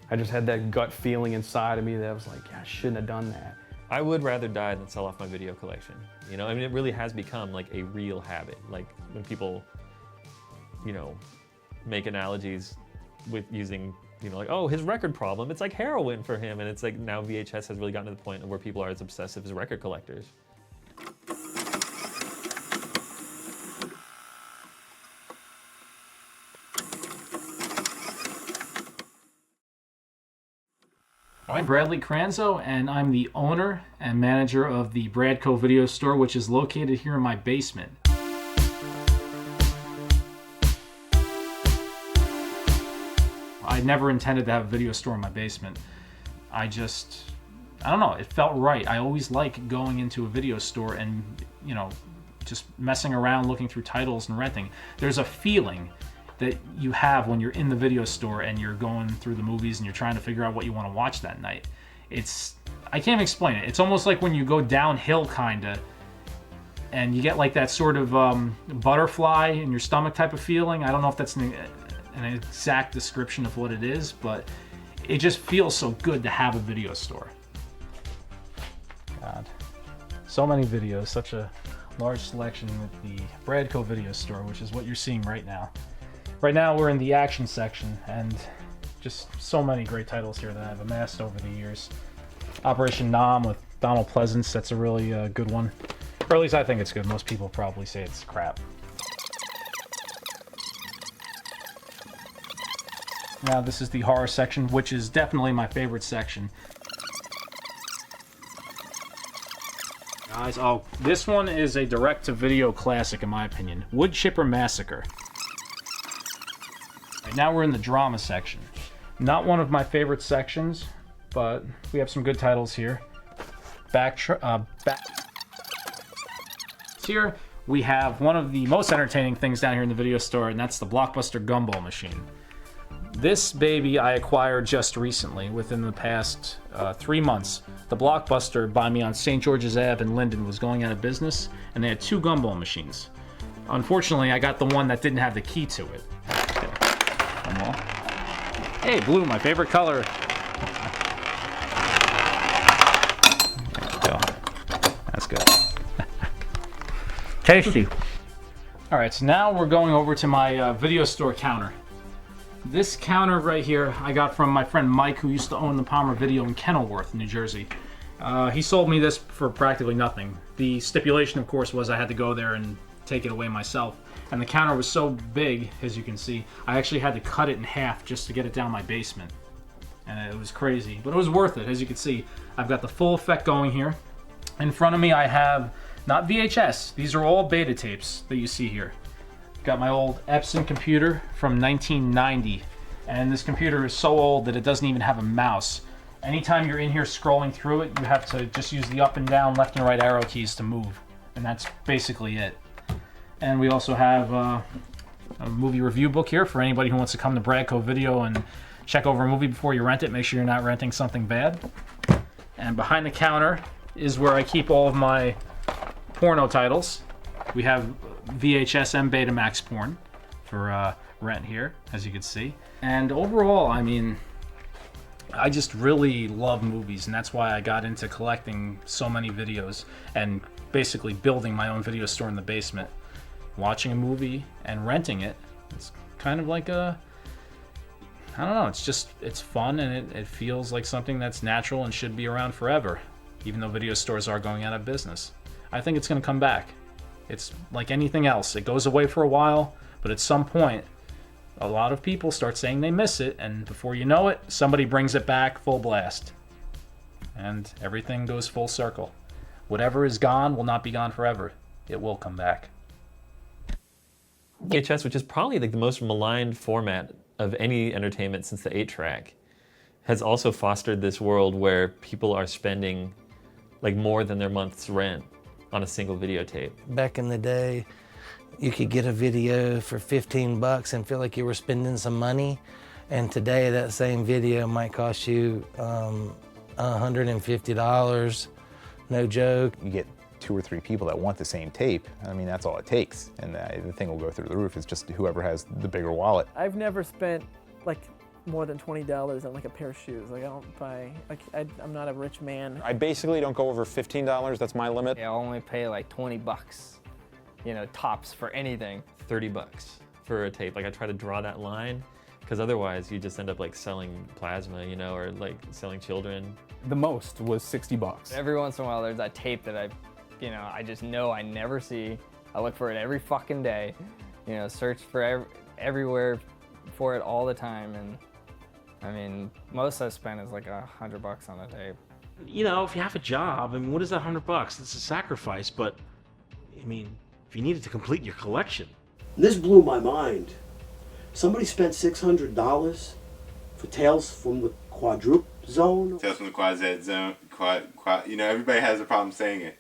I just had that gut feeling inside of me that I was like, yeah, I shouldn't have done that. I would rather die than sell off my video collection. You know, I mean, it really has become like a real habit. Like when people, you know, make analogies with using, you know, like, oh, his record problem, it's like heroin for him. And it's like now VHS has really gotten to the point where people are as obsessive as record collectors. I'm Bradley Cranzo, and I'm the owner and manager of the Bradco Video Store, which is located here in my basement. I never intended to have a video store in my basement. I don't know, it felt right. I always like going into a video store and, you know, just messing around, looking through titles and renting. There's a feeling that you have when you're in the video store and you're going through the movies and you're trying to figure out what you want to watch that night. I can't even explain it. It's almost like when you go downhill kinda and you get like that sort of butterfly in your stomach type of feeling. I don't know if that's an exact description of what it is, but it just feels so good to have a video store. God, so many videos, such a large selection with the Bradco Video Store, which is what you're seeing right now. Right now we're in the action section, and just so many great titles here that I've amassed over the years. Operation Nom with Donald Pleasance, that's a really good one. Or at least I think it's good. Most people probably say it's crap. Now this is the horror section, which is definitely my favorite section. Guys, oh, this one is a direct-to-video classic in my opinion. Wood Chipper Massacre. Right, now we're in the drama section. Not one of my favorite sections, but we have some good titles here. Here we have one of the most entertaining things down here in the video store, and that's the Blockbuster Gumball machine. This baby I acquired just recently, within the past 3 months. The Blockbuster by me on St. George's Ave in Linden was going out of business, and they had 2 gumball machines. Unfortunately, I got the one that didn't have the key to it. Hey, blue, my favorite color. There we go. That's good. Tasty. All right, so now we're going over to my video store counter. This counter right here I got from my friend Mike, who used to own the Palmer Video in Kenilworth, New Jersey. He sold me this for practically nothing. The stipulation, of course, was I had to go there and take it away myself. And the counter was so big, as you can see, I actually had to cut it in half just to get it down my basement. And it was crazy, but it was worth it. As you can see, I've got the full effect going here. In front of me I have, not VHS, these are all beta tapes that you see here. Got my old Epson computer from 1990, and this computer is so old that it doesn't even have a mouse. Anytime you're in here scrolling through it, you have to just use the up and down, left and right arrow keys to move, and that's basically it. And we also have a movie review book here for anybody who wants to come to Bradco Video and check over a movie before you rent it. Make sure you're not renting something bad. And behind the counter is where I keep all of my porno titles. We have VHS and Betamax porn for rent here, as you can see. And overall, I mean, I just really love movies, and that's why I got into collecting so many videos and basically building my own video store in the basement. Watching a movie and renting it, it's kind of like a, I don't know, it's fun, and it feels like something that's natural and should be around forever, even though video stores are going out of business. I think it's going to come back. It's like anything else. It goes away for a while, but at some point, a lot of people start saying they miss it, and before you know it, somebody brings it back full blast. And everything goes full circle. Whatever is gone will not be gone forever. It will come back. VHS, which is probably like the most maligned format of any entertainment since the 8-track, has also fostered this world where people are spending like more than their month's rent on a single videotape. Back in the day, you could get a video for 15 bucks and feel like you were spending some money. And today that same video might cost you $150, no joke. You get 2 or 3 people that want the same tape. I mean, that's all it takes. And the thing will go through the roof. It's just whoever has the bigger wallet. I've never spent like more than $20 on like a pair of shoes. Like I don't buy, like I'm not a rich man. I basically don't go over $15. That's my limit. Yeah, I'll only pay like 20 bucks, you know, tops for anything. 30 bucks for a tape. Like I try to draw that line, because otherwise you just end up like selling plasma, you know, or like selling children. The most was 60 bucks. Every once in a while there's that tape that I just know I never see. I look for it every fucking day, you know, search for everywhere for it all the time. And I mean, most I've spent is like $100 on a tape. You know, if you have a job, I mean, what is that $100? It's a sacrifice, but I mean, if you needed to complete your collection. This blew my mind. Somebody spent $600 for Tales from the Quadruple Zone. Tales from the Quad Z Zone. You know, everybody has a problem saying it.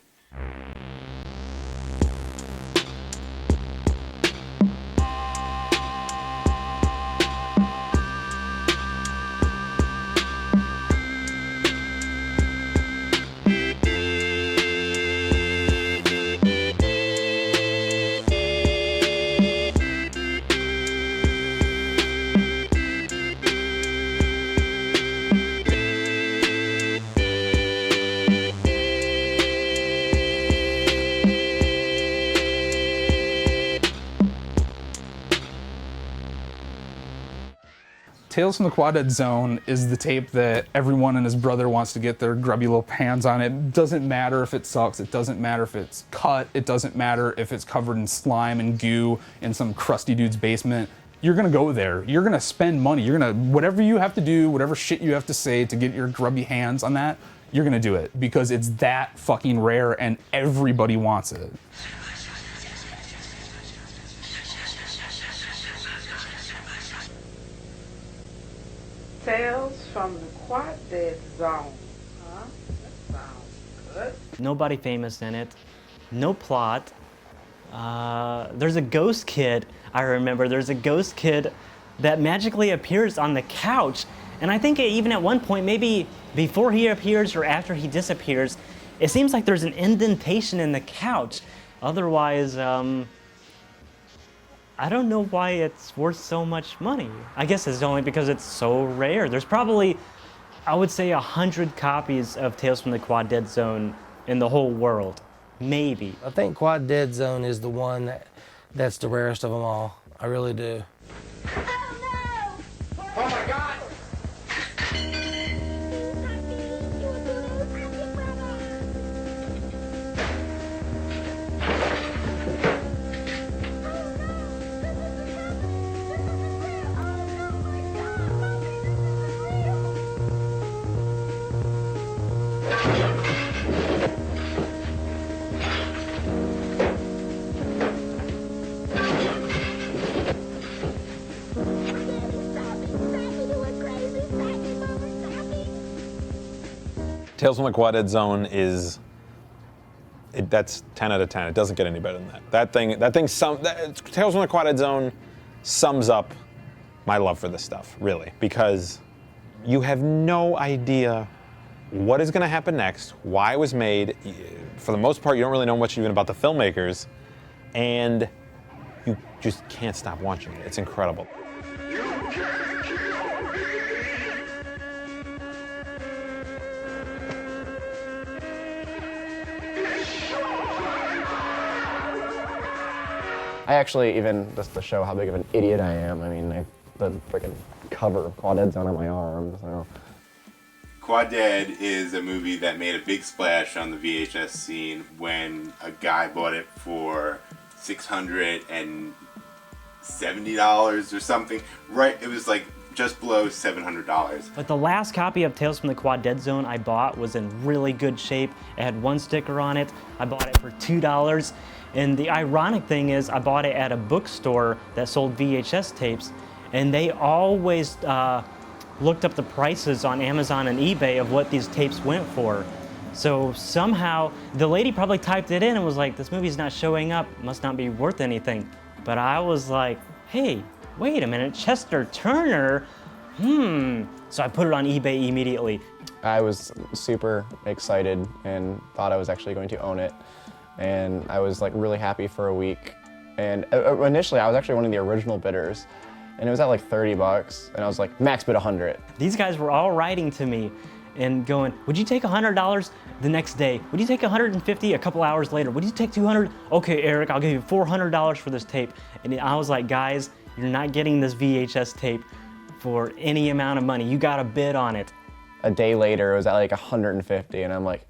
Tales from the Quad Zone is the tape that everyone and his brother wants to get their grubby little hands on. It doesn't matter if it sucks, it doesn't matter if it's cut, it doesn't matter if it's covered in slime and goo in some crusty dude's basement. You're gonna go there, you're gonna spend money, you're gonna, whatever you have to do, whatever shit you have to say to get your grubby hands on that, you're gonna do it because it's that fucking rare and everybody wants it. Tales from the Quad Zone. Huh? That sounds good. Nobody famous in it. No plot. There's a ghost kid, I remember. There's a ghost kid that magically appears on the couch. And I think even at one point, maybe before he appears or after he disappears, it seems like there's an indentation in the couch. Otherwise, I don't know why it's worth so much money. I guess it's only because it's so rare. There's probably, I would say, 100 copies of Tales from the Quad Dead Zone in the whole world. Maybe. I think Quad Dead Zone is the one that's the rarest of them all. I really do. Oh my God! Tales from the Quad Zone is, that's 10 out of 10. It doesn't get any better than that. Tales from the Quad Zone sums up my love for this stuff, really, because you have no idea what is going to happen next, why it was made. For the most part, you don't really know much even about the filmmakers, and you just can't stop watching it. It's incredible. I actually, even just to show how big of an idiot I am, I mean, the freaking cover of Quad Dead Zone on my arm, so. Quad Dead is a movie that made a big splash on the VHS scene when a guy bought it for $670 or something. Right, it was like just below $700. But the last copy of Tales from the Quad Dead Zone I bought was in really good shape. It had one sticker on it. I bought it for $2. And the ironic thing is I bought it at a bookstore that sold VHS tapes, and they always looked up the prices on Amazon and eBay of what these tapes went for. So somehow, the lady probably typed it in and was like, this movie's not showing up, must not be worth anything. But I was like, hey, wait a minute, Chester Turner? So I put it on eBay immediately. I was super excited and thought I was actually going to own it. And I was like really happy for a week. And initially I was actually one of the original bidders, and it was at like 30 bucks, and I was like, max bid 100. These guys were all writing to me and going, would you take $100 the next day? Would you take $150 a couple hours later? Would you take $200? Okay, Eric, I'll give you $400 for this tape. And I was like, guys, you're not getting this VHS tape for any amount of money. You got to bid on it. A day later, it was at like 150, and I'm like,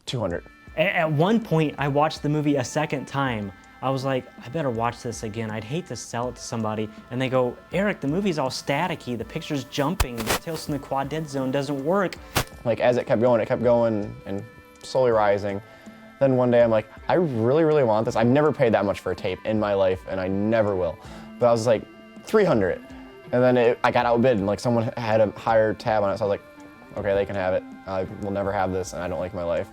200. At one point, I watched the movie a second time. I was like, I better watch this again. I'd hate to sell it to somebody. And they go, Eric, the movie's all staticky. The picture's jumping. The Tales from the Quad Dead Zone doesn't work. Like as it kept going and slowly rising. Then one day I'm like, I really, really want this. I've never paid that much for a tape in my life, and I never will. But I was like, 300. And then I got outbid, and like someone had a higher tab on it. So I was like, okay, they can have it. I will never have this, and I don't like my life.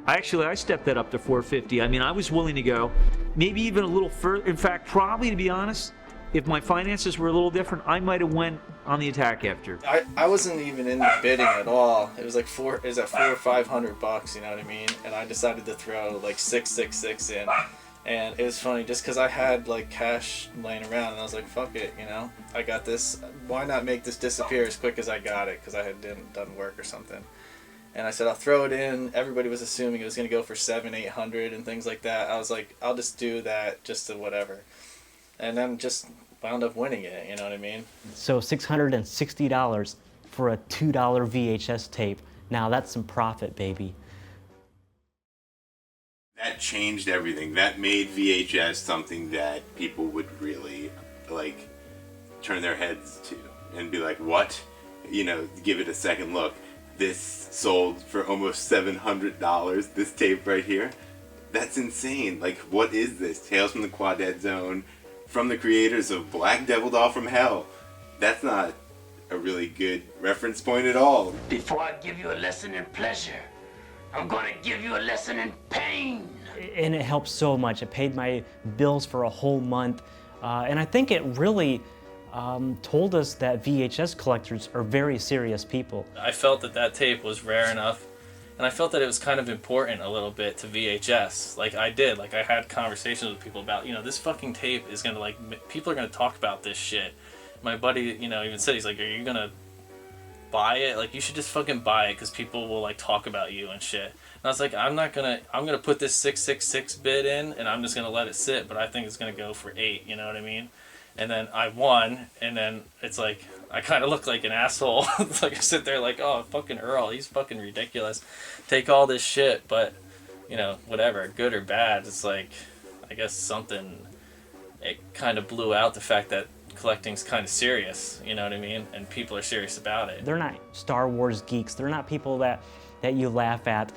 I stepped that up to $450. I mean, I was willing to go maybe even a little further. In fact, probably to be honest, if my finances were a little different, I might have went on the attack after. I wasn't even in the bidding at all. It was like $400 or $500, you know what I mean? And I decided to throw like 666 in. And it was funny just because I had like cash laying around, and I was like, fuck it, you know? I got this. Why not make this disappear as quick as I got it? Because I had done work or something. And I said, I'll throw it in. Everybody was assuming it was going to go for $700, $800 and things like that. I was like, I'll just do that just to whatever. And then just wound up winning it, you know what I mean? So $660 for a $2 VHS tape. Now that's some profit, baby. That changed everything. That made VHS something that people would really, like, turn their heads to and be like, what? You know, give it a second look. This sold for almost $700, this tape right here. That's insane. Like, what is this? Tales from the Quad Dead Zone, from the creators of Black Devil Doll from Hell. That's not a really good reference point at all. Before I give you a lesson in pleasure, I'm gonna give you a lesson in pain. And it helped so much. It paid my bills for a whole month. And I think it really told us that VHS collectors are very serious people. I felt that tape was rare enough, and I felt that it was kind of important a little bit to VHS. Like I had conversations with people about, you know, this fucking tape is gonna, like, people are gonna talk about this shit. My buddy, you know, even said, he's like, are you gonna buy it? Like, you should just fucking buy it because people will, like, talk about you and shit. And I was like, I'm gonna put this 666 bid in, and I'm just gonna let it sit, but I think it's gonna go for 8, you know what I mean? And then I won, and then it's like, I kind of look like an asshole. It's like I sit there like, oh, fucking Earl, he's fucking ridiculous. Take all this shit, but, you know, whatever, good or bad, it's like, I guess something, it kind of blew out the fact that collecting's kind of serious, you know what I mean? And people are serious about it. They're not Star Wars geeks. They're not people that you laugh at.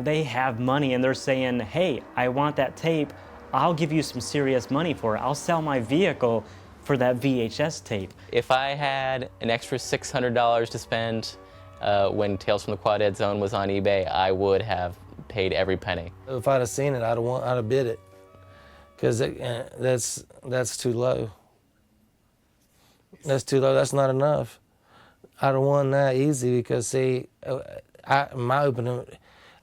They have money, and they're saying, hey, I want that tape. I'll give you some serious money for it. I'll sell my vehicle for that VHS tape. If I had an extra $600 to spend when Tales from the Quad Dead Zone was on eBay, I would have paid every penny. If I'd have seen it, I'd have bid it, because that's too low. That's too low. That's not enough. I'd have won that easy because, see, I'd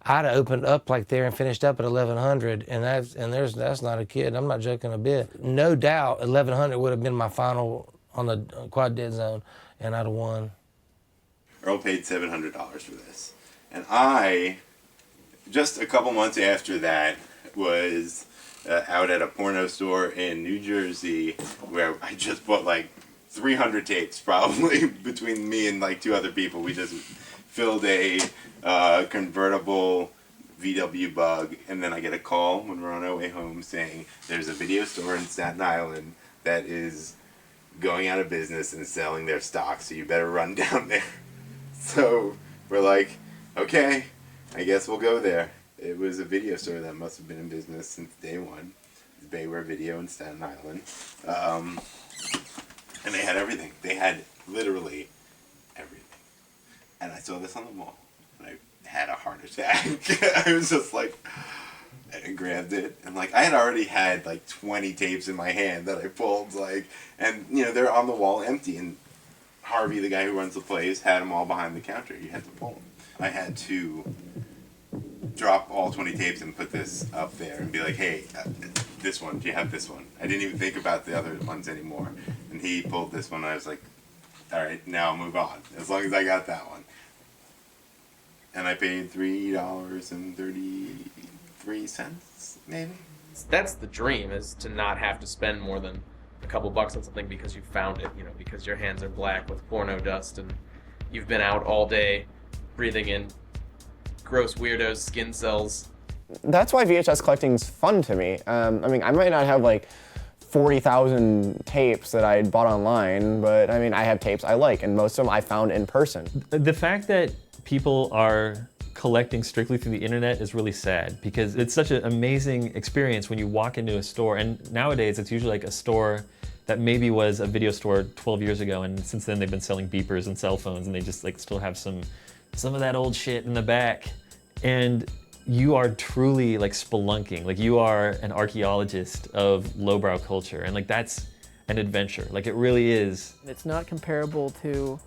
have opened up like there and finished up at 1100, and that's not a kid. I'm not joking a bit. No doubt, 1100 would have been my final on the Quad Dead Zone, and I'd have won. Earl paid $700 for this, and I, just a couple months after that, was out at a porno store in New Jersey where I just bought like 300 tapes, probably between me and like 2 other people. We just filled a convertible VW Bug, and then I get a call when we're on our way home saying there's a video store in Staten Island that is going out of business and selling their stock, so you better run down there. So we're like, okay, I guess we'll go there. It was a video store that must have been in business since day one. Bayware Video in Staten Island. And they had everything. They had literally everything. And I saw this on the wall, and I had a heart attack. I was just like, I grabbed it, and like I had already had like 20 tapes in my hand that I pulled, like, and you know they're on the wall empty. And Harvey, the guy who runs the place, had them all behind the counter. You had to pull them. I had to drop all 20 tapes and put this up there and be like, hey, this one, do you have this one? I didn't even think about the other ones anymore. And he pulled this one, and I was like, all right, now I'll move on, as long as I got that one. And I paid $3.33, maybe? That's the dream, is to not have to spend more than a couple bucks on something because you found it, you know, because your hands are black with porno dust and you've been out all day breathing in gross weirdos' skin cells. That's why VHS collecting's fun to me. I mean, I might not have like 40,000 tapes that I bought online, but I mean, I have tapes I like, and most of them I found in person. The fact that people are collecting strictly through the internet is really sad, because it's such an amazing experience when you walk into a store, and nowadays it's usually like a store that maybe was a video store 12 years ago, and since then they've been selling beepers and cell phones, and they just like still have some of that old shit in the back. And you are truly like spelunking, like you are an archaeologist of lowbrow culture, and like that's an adventure, like it really is. It's not comparable to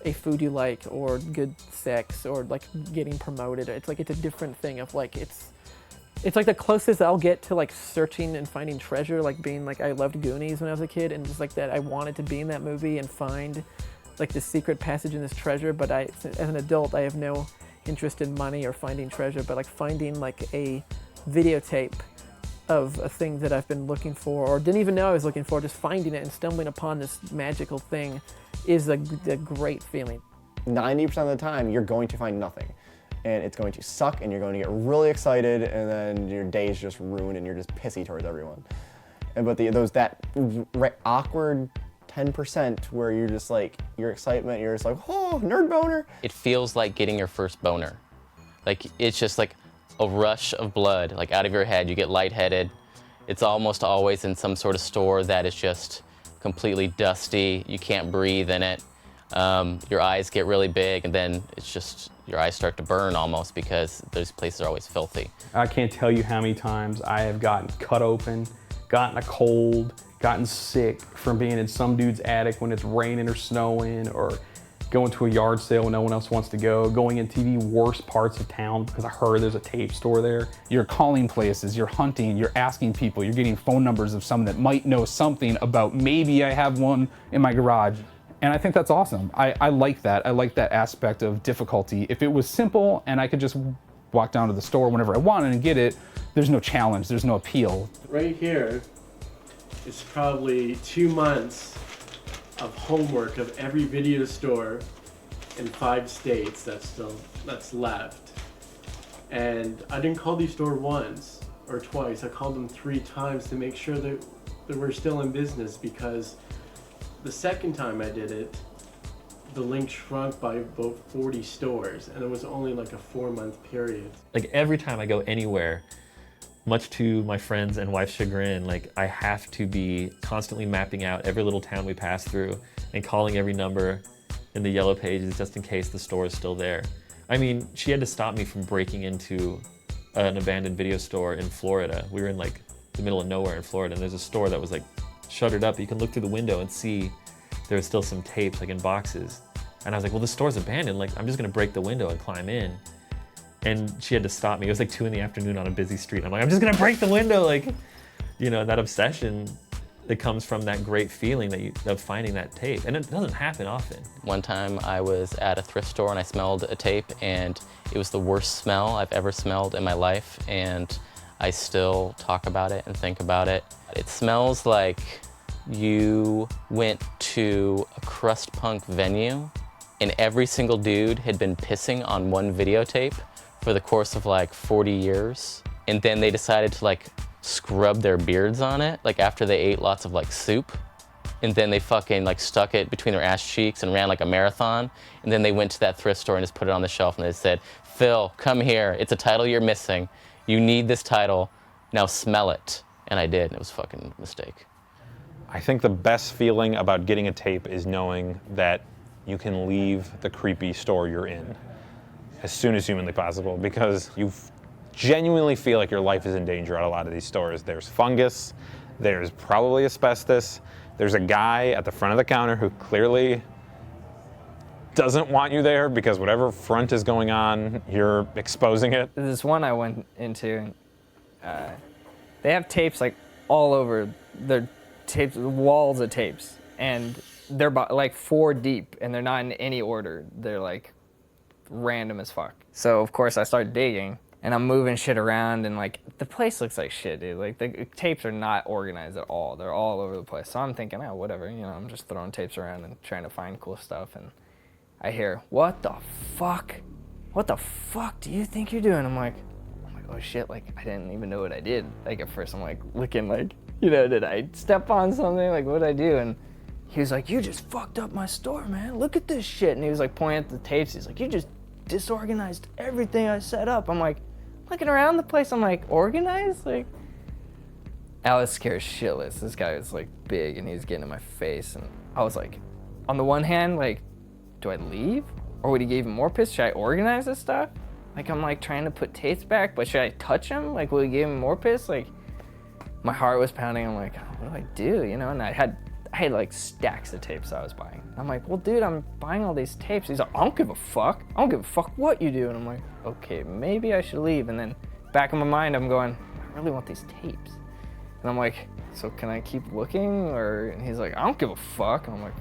a food you like, or good sex, or like getting promoted. It's like, it's a different thing of like, it's like the closest I'll get to like searching and finding treasure, like being like, I loved Goonies when I was a kid, and it's like that I wanted to be in that movie and find like the secret passage in this treasure, but as an adult, I have no interest in money or finding treasure, but like finding like a videotape of a thing that I've been looking for, or didn't even know I was looking for, just finding it and stumbling upon this magical thing is a great feeling. 90% of the time, you're going to find nothing, and it's going to suck, and you're going to get really excited, and then your day's just ruined, and you're just pissy towards everyone. But that awkward 10% where you're just like, your excitement, you're just like, oh, nerd boner. It feels like getting your first boner. Like, it's just like a rush of blood, like out of your head. You get lightheaded. It's almost always in some sort of store that is just completely dusty. You can't breathe in it. Your eyes get really big, and then it's just, your eyes start to burn almost, because those places are always filthy. I can't tell you how many times I have gotten cut open, gotten a cold, gotten sick from being in some dude's attic when it's raining or snowing, or going to a yard sale when no one else wants to go, going into the worst parts of town because I heard there's a tape store there. You're calling places, you're hunting, you're asking people, you're getting phone numbers of someone that might know something about, maybe I have one in my garage. And I think that's awesome. I like that. I like that aspect of difficulty. If it was simple and I could just walk down to the store whenever I wanted and get it, there's no challenge, there's no appeal. Right here is probably 2 months of homework of every video store in 5 states that's left. And I didn't call these store once or twice. I called them 3 times to make sure that we're still in business, because the second time I did it, the link shrunk by about 40 stores, and it was only like a 4-month period. Like every time I go anywhere, much to my friends and wife's chagrin, like I have to be constantly mapping out every little town we pass through and calling every number in the yellow pages just in case the store is still there. I mean, she had to stop me from breaking into an abandoned video store in Florida. We were in like the middle of nowhere in Florida, and there's a store that was like shuttered up. You can look through the window and see there was still some tapes like in boxes. And I was like, well, the store's abandoned. Like, I'm just gonna break the window and climb in. And she had to stop me. It was like 2 in the afternoon on a busy street. I'm like, I'm just gonna break the window. Like, you know, that obsession that comes from that great feeling of finding that tape. And it doesn't happen often. One time I was at a thrift store and I smelled a tape, and it was the worst smell I've ever smelled in my life. And I still talk about it and think about it. It smells like you went to a crust punk venue and every single dude had been pissing on one videotape for the course of like 40 years. And then they decided to like scrub their beards on it, like after they ate lots of like soup. And then they fucking like stuck it between their ass cheeks and ran like a marathon. And then they went to that thrift store and just put it on the shelf and they said, Phil, come here. It's a title you're missing. You need this title. Now smell it. And I did, and it was a fucking mistake. I think the best feeling about getting a tape is knowing that you can leave the creepy store you're in as soon as humanly possible, because you genuinely feel like your life is in danger at a lot of these stores. There's fungus, there's probably asbestos, there's a guy at the front of the counter who clearly doesn't want you there because whatever front is going on, you're exposing it. This one I went into, they have tapes like all over their tapes, walls of tapes, and they're like 4 deep, and they're not in any order. They're like random as fuck. So of course I start digging, and I'm moving shit around, and like the place looks like shit, dude. Like the tapes are not organized at all. They're all over the place. So I'm thinking, oh, whatever, you know, I'm just throwing tapes around and trying to find cool stuff, and I hear, what the fuck? What the fuck do you think you're doing? I'm like, oh shit, like I didn't even know what I did. Like at first I'm like looking like, you know, did I step on something? Like what did I do? And he was like, you just fucked up my store, man. Look at this shit. And he was like pointing at the tapes. He's like, you just disorganized everything I set up. I'm like, looking around the place, I'm like, organized? Like, I was scared shitless. This guy was like big and he was getting in my face. And I was like, on the one hand, like, do I leave? Or would he get even more pissed? Should I organize this stuff? Like, I'm like trying to put tapes back, but should I touch him? Like, will he get even more pissed? Like, my heart was pounding. I'm like, what do I do? You know, and I had like stacks of tapes I was buying. I'm like, well, dude, I'm buying all these tapes. He's like, I don't give a fuck. I don't give a fuck what you do. And I'm like, okay, maybe I should leave. And then back in my mind, I'm going, I really want these tapes. And I'm like, so can I keep looking? Or, and he's like, I don't give a fuck. And I'm like,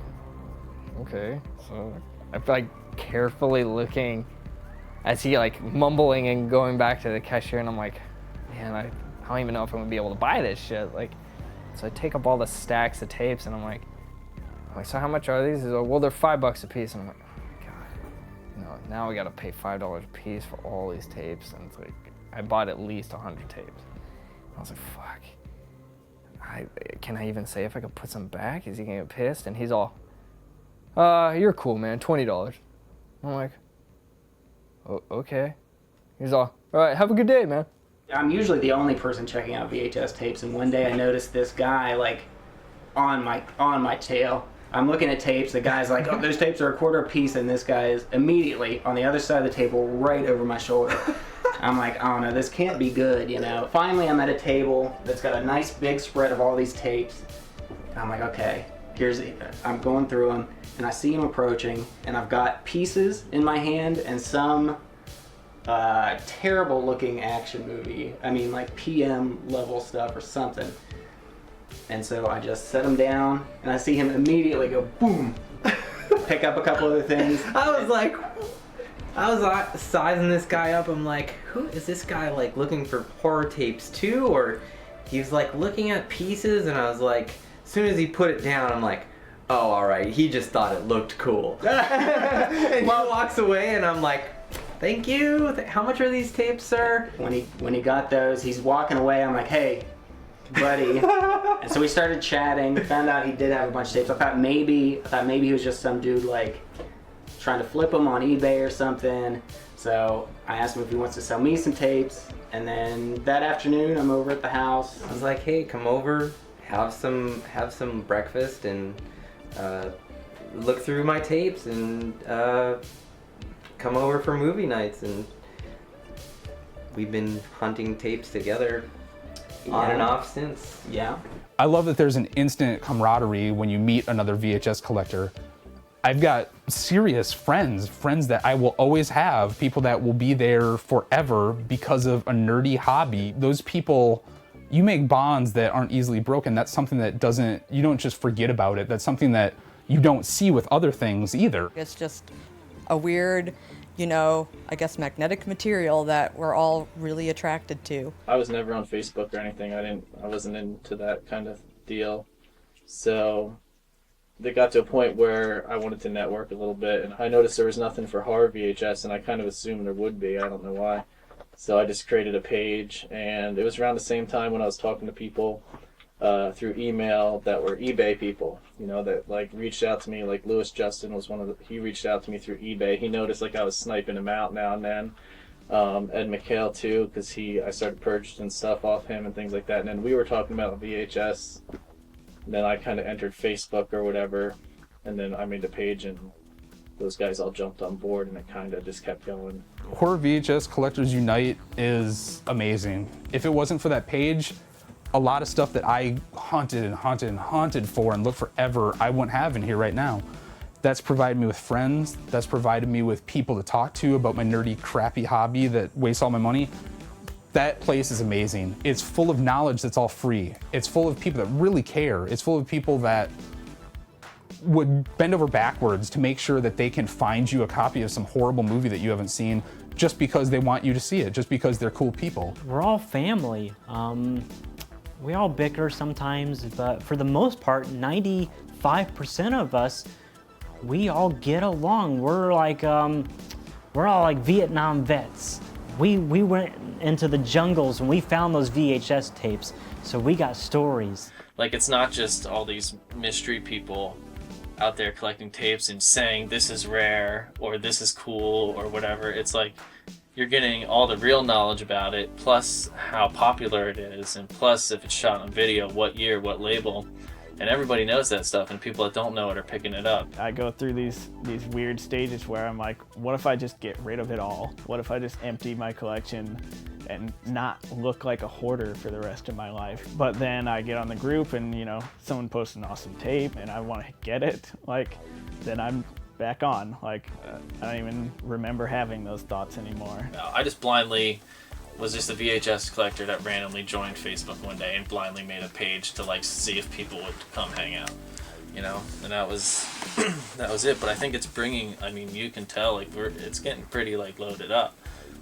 okay. So I'm like carefully looking as he like mumbling and going back to the cashier, and I'm like, man, I don't even know if I'm gonna be able to buy this shit. Like, so I take up all the stacks of tapes, and I'm like, so how much are these? He's like, well, they're $5 a piece. And I'm like, oh my God, no, now we gotta pay $5 a piece for all these tapes. And it's like, I bought at least 100 tapes. I was like, fuck. Can I even say if I could put some back? Is he gonna get pissed? And he's all, you're cool, man, $20. I'm like, oh, okay. He's all right, have a good day, man. I'm usually the only person checking out VHS tapes, and one day I noticed this guy like on my tail. I'm looking at tapes, the guy's like, oh, those tapes are $1 a piece, and this guy is immediately on the other side of the table right over my shoulder. I'm like, oh no, this can't be good, you know. Finally, I'm at a table that's got a nice big spread of all these tapes. I'm like, okay, I'm going through them, and I see him approaching, and I've got pieces in my hand and some terrible looking action movie. I mean, like PM level stuff or something. And so I just set him down, and I see him immediately go boom, pick up a couple other things. I was sizing this guy up. I'm like, who is this guy, like looking for horror tapes too? Or he was like looking at pieces, and I was like, as soon as he put it down, I'm like, oh, all right, he just thought it looked cool. And he walks away, and I'm like, thank you. How much are these tapes, sir? When he got those, he's walking away. I'm like, hey, buddy. And so we started chatting. Found out he did have a bunch of tapes. I thought maybe he was just some dude like trying to flip them on eBay or something. So I asked him if he wants to sell me some tapes. And then that afternoon, I'm over at the house. I was like, hey, come over, have some breakfast, and look through my tapes, and come over for movie nights. And we've been hunting tapes together on and off since. Yeah. I love that there's an instant camaraderie when you meet another VHS collector. I've got serious friends that I will always have, people that will be there forever because of a nerdy hobby. Those people, you make bonds that aren't easily broken. That's something that you don't just forget about it. That's something that you don't see with other things either. It's just a weird, you know, I guess magnetic material that we're all really attracted to. I was never on Facebook or anything. I wasn't into that kind of deal. So they got to a point where I wanted to network a little bit, and I noticed there was nothing for horror VHS, and I kind of assumed there would be. I don't know why. So I just created a page, and it was around the same time when I was talking to people through email that were eBay people, you know, that like reached out to me. Like Lewis Justin was he reached out to me through eBay. He noticed like I was sniping him out now and then. Ed McHale too, because I started purchasing stuff off him and things like that. And then we were talking about VHS. And then I kind of entered Facebook or whatever, and then I made the page, and those guys all jumped on board, and it kind of just kept going. Horror VHS Collectors Unite is amazing. If it wasn't for that page, a lot of stuff that I hunted for and looked forever, I wouldn't have in here right now. That's provided me with friends. That's provided me with people to talk to about my nerdy, crappy hobby that wastes all my money. That place is amazing. It's full of knowledge that's all free. It's full of people that really care. It's full of people that would bend over backwards to make sure that they can find you a copy of some horrible movie that you haven't seen just because they want you to see it, just because they're cool people. We're all family. We all bicker sometimes, but for the most part, 95% of us, we all get along. We're all like Vietnam vets. We went into the jungles and we found those VHS tapes, so we got stories. Like, it's not just all these mystery people out there collecting tapes and saying this is rare or this is cool or whatever. It's like you're getting all the real knowledge about it, plus how popular it is, and plus if it's shot on video, what year, what label. And everybody knows that stuff, and people that don't know it are picking it up. I go through these weird stages where I'm like, what if I just get rid of it all? What if I just empty my collection and not look like a hoarder for the rest of my life? But then I get on the group and, you know, someone posts an awesome tape and I want to get it, like, then I'm back on. Like, I don't even remember having those thoughts anymore. I just blindly was just a VHS collector that randomly joined Facebook one day and blindly made a page to like see if people would come hang out, you know, and that was that was it. But I think it's bringing, I mean, you can tell like it's getting pretty like loaded up,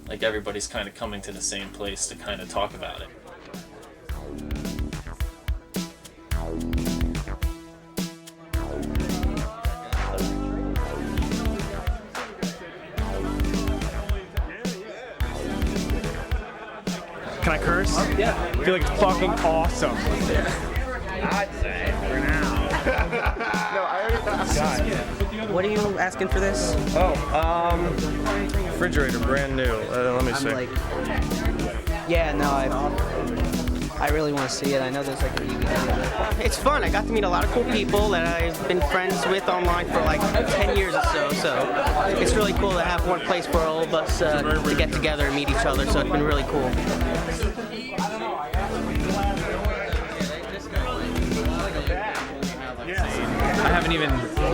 like everybody's kind of coming to the same place to kind of talk about it. Can I curse? Yeah. I feel like it's fucking awesome. I'd say for now. No, I already. What are you asking for this? Refrigerator, brand new. Let me see. Yeah, no, I really want to see it. I know there's like a DVD. It's fun. I got to meet a lot of cool people that I've been friends with online for like 10 years or so. So it's really cool to have one place for all of us to get together and meet each other. So it's been really cool. I haven't even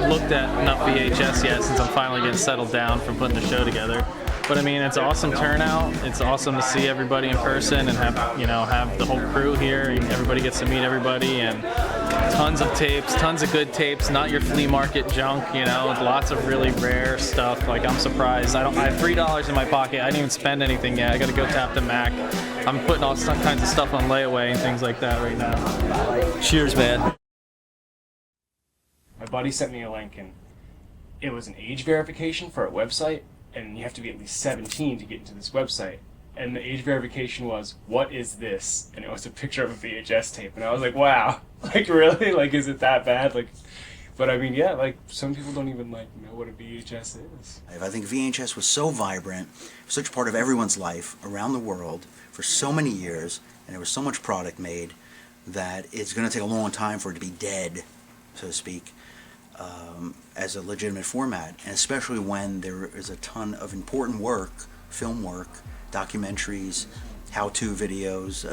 looked at enough VHS yet since I'm finally getting settled down from putting the show together. But I mean, it's an awesome turnout. It's awesome to see everybody in person and have the whole crew here. Everybody gets to meet everybody, and tons of tapes, tons of good tapes, not your flea market junk, you know, lots of really rare stuff. Like, I'm surprised. I have $3 in my pocket. I didn't even spend anything yet. I got to go tap the Mac. I'm putting all kinds of stuff on layaway and things like that right now. Cheers, man. My buddy sent me a link, and it was an age verification for a website, and you have to be at least 17 to get into this website. And the age verification was, what is this? And it was a picture of a VHS tape. And I was like, wow, like, really? Like, is it that bad? Like, but I mean, yeah, like, some people don't even, like, know what a VHS is. I think VHS was so vibrant, such a part of everyone's life around the world for so many years, and there was so much product made that it's going to take a long time for it to be dead, so to speak, as a legitimate format, and especially when there is a ton of important work, film work, documentaries, how-to videos,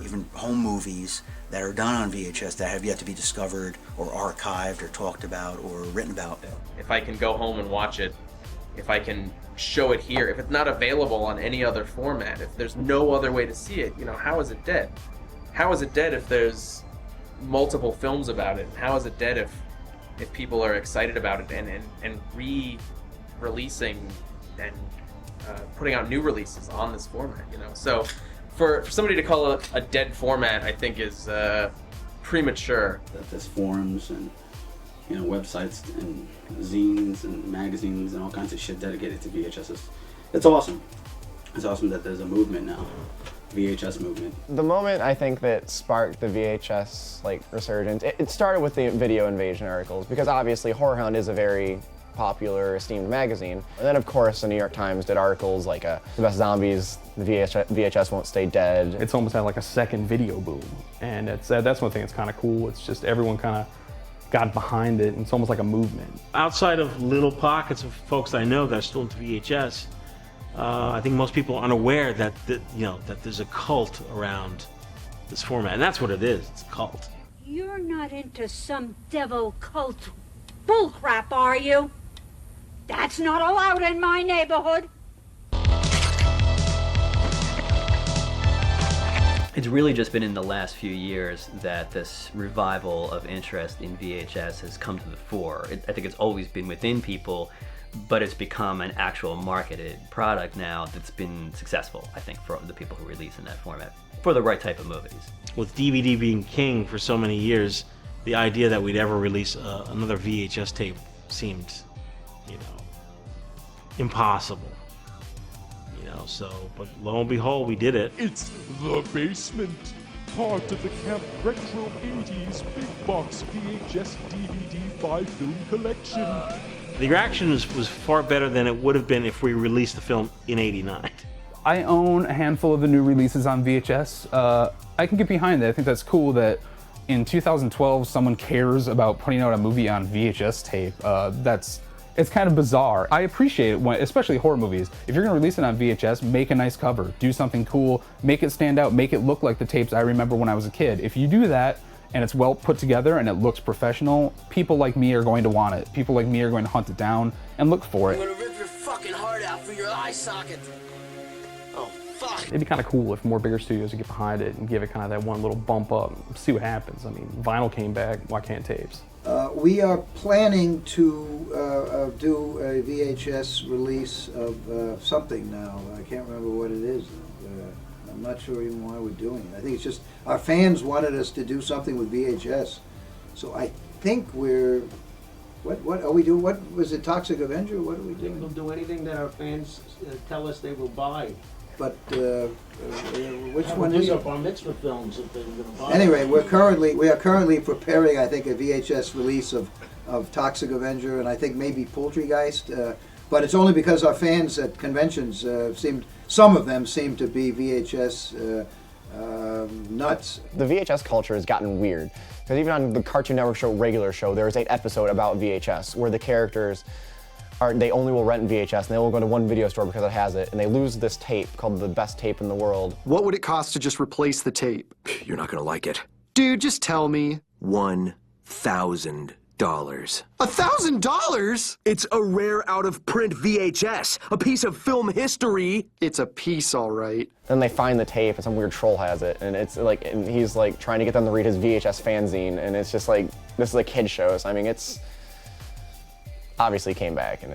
even home movies that are done on VHS that have yet to be discovered or archived or talked about or written about. If I can go home and watch it, if I can show it here, if it's not available on any other format, if there's no other way to see it, you know, how is it dead? How is it dead if there's multiple films about it? How is it dead if people are excited about it and re-releasing and putting out new releases on this format, you know? So for somebody to call it a dead format, I think is premature. That there's forums and, you know, websites and zines and magazines and all kinds of shit dedicated to VHSs. It's awesome. It's awesome that there's a movement now, VHS movement. The moment I think that sparked the VHS like resurgence, it started with the video invasion articles, because obviously Horror Hound is a very popular, esteemed magazine. And then of course the New York Times did articles like the best zombies, the VHS won't stay dead. It's almost had like a second video boom, and that's one thing that's kind of cool. It's just everyone kind of got behind it, and it's almost like a movement. Outside of little pockets of folks I know that are still into VHS, I think most people are unaware that that there's a cult around this format, and that's what it is. It's a cult. You're not into some devil cult bullcrap, are you? That's not allowed in my neighborhood. It's really just been in the last few years that this revival of interest in VHS has come to the fore. I think it's always been within people, but it's become an actual marketed product now that's been successful, I think, for the people who release in that format, for the right type of movies. With DVD being king for so many years, the idea that we'd ever release another VHS tape seemed, impossible. So, but lo and behold, we did it. It's The Basement, part of the Camp Retro 80s Big Box VHS DVD 5-film collection. The reaction was far better than it would have been if we released the film in '89. I own a handful of the new releases on VHS. I can get behind that. I think that's cool that in 2012 someone cares about putting out a movie on VHS tape. It's kind of bizarre. I appreciate it, when, especially horror movies. If you're gonna release it on VHS, make a nice cover, do something cool, make it stand out, make it look like the tapes I remember when I was a kid. If you do that, and it's well put together and it looks professional, people like me are going to want it. People like me are going to hunt it down and look for it. I'm gonna rip your fucking heart out for your eye socket. Oh, fuck. It'd be kind of cool if more bigger studios would get behind it and give it kind of that one little bump up, see what happens. I mean, vinyl came back, why can't tapes? We are planning to do a VHS release of something now. I can't remember what it is. I'm not sure even why we're doing it. I think it's just our fans wanted us to do something with VHS. So I think we're, what are we doing? What was it, Toxic Avenger? What are we doing? We'll do anything that our fans tell us they will buy. But which one is it? Bar mitzvah films if they're going to buy. Anyway, we are currently preparing, I think, a VHS release of Toxic Avenger and I think maybe Poultrygeist. But it's only because our fans at conventions some of them seem to be VHS nuts. The VHS culture has gotten weird. Because even on the Cartoon Network show, Regular Show, there was an episode about VHS where the characters they only will rent VHS and they will go to one video store because it has it, and they lose this tape called the best tape in the world. What would it cost to just replace the tape? You're not gonna like it. Dude, just tell me. $1,000. $1,000? It's a rare out-of-print VHS, a piece of film history. It's a piece, all right. Then they find the tape and some weird troll has it, and it's like, and he's like trying to get them to read his VHS fanzine, and it's just like, this is a kid show, so I mean, it's obviously came back, and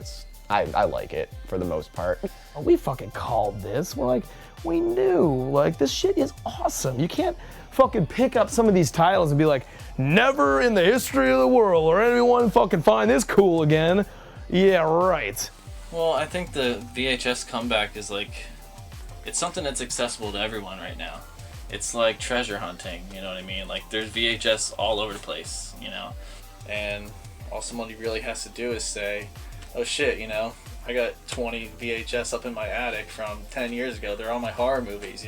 I like it for the most part. We fucking called this. We're like, we knew. Like, this shit is awesome. You can't fucking pick up some of these titles and be like, never in the history of the world or anyone fucking find this cool again. Yeah, right. Well, I think the VHS comeback is like, it's something that's accessible to everyone right now. It's like treasure hunting, you know what I mean? Like, there's VHS all over the place, and all somebody really has to do is say, oh shit, I got 20 VHS up in my attic from 10 years ago. They're all my horror movies,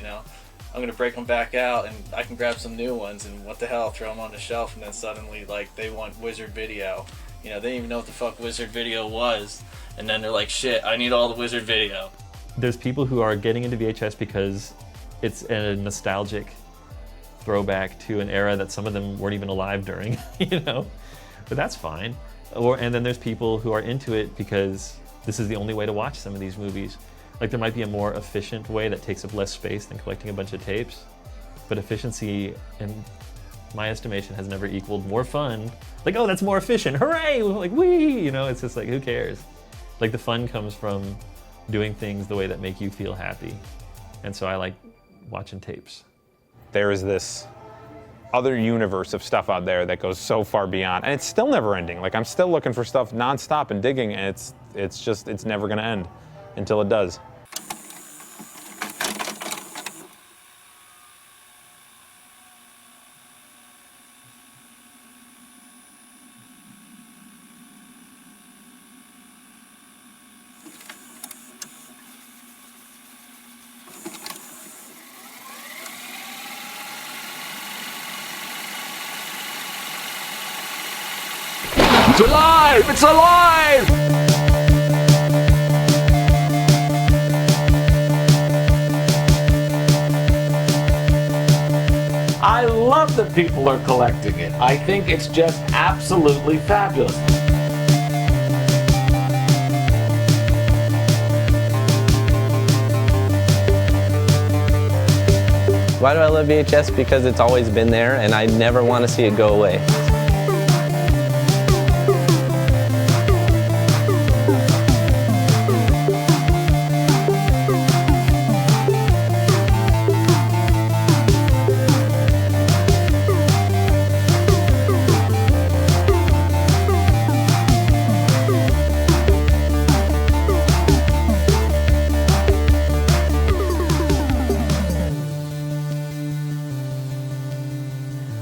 I'm gonna break them back out and I can grab some new ones and what the hell, throw them on the shelf, and then suddenly like they want Wizard Video. They didn't even know what the fuck Wizard Video was, and then they're like, shit, I need all the Wizard Video. There's people who are getting into VHS because it's a nostalgic throwback to an era that some of them weren't even alive during, you know? But that's fine. And then there's people who are into it because this is the only way to watch some of these movies. Like there might be a more efficient way that takes up less space than collecting a bunch of tapes, but efficiency, in my estimation, has never equaled more fun. Like, oh, that's more efficient, hooray! Like, wee! You know, it's just like, who cares? Like the fun comes from doing things the way that make you feel happy. And so I like watching tapes. There is this other universe of stuff out there that goes so far beyond, and it's still never ending. Like I'm still looking for stuff nonstop and digging, and it's never gonna end until it does. It's alive! It's alive! I love that people are collecting it. I think it's just absolutely fabulous. Why do I love VHS? Because it's always been there and I never want to see it go away.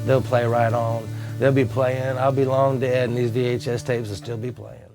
They'll play right on. They'll be playing. I'll be long dead and these VHS tapes will still be playing.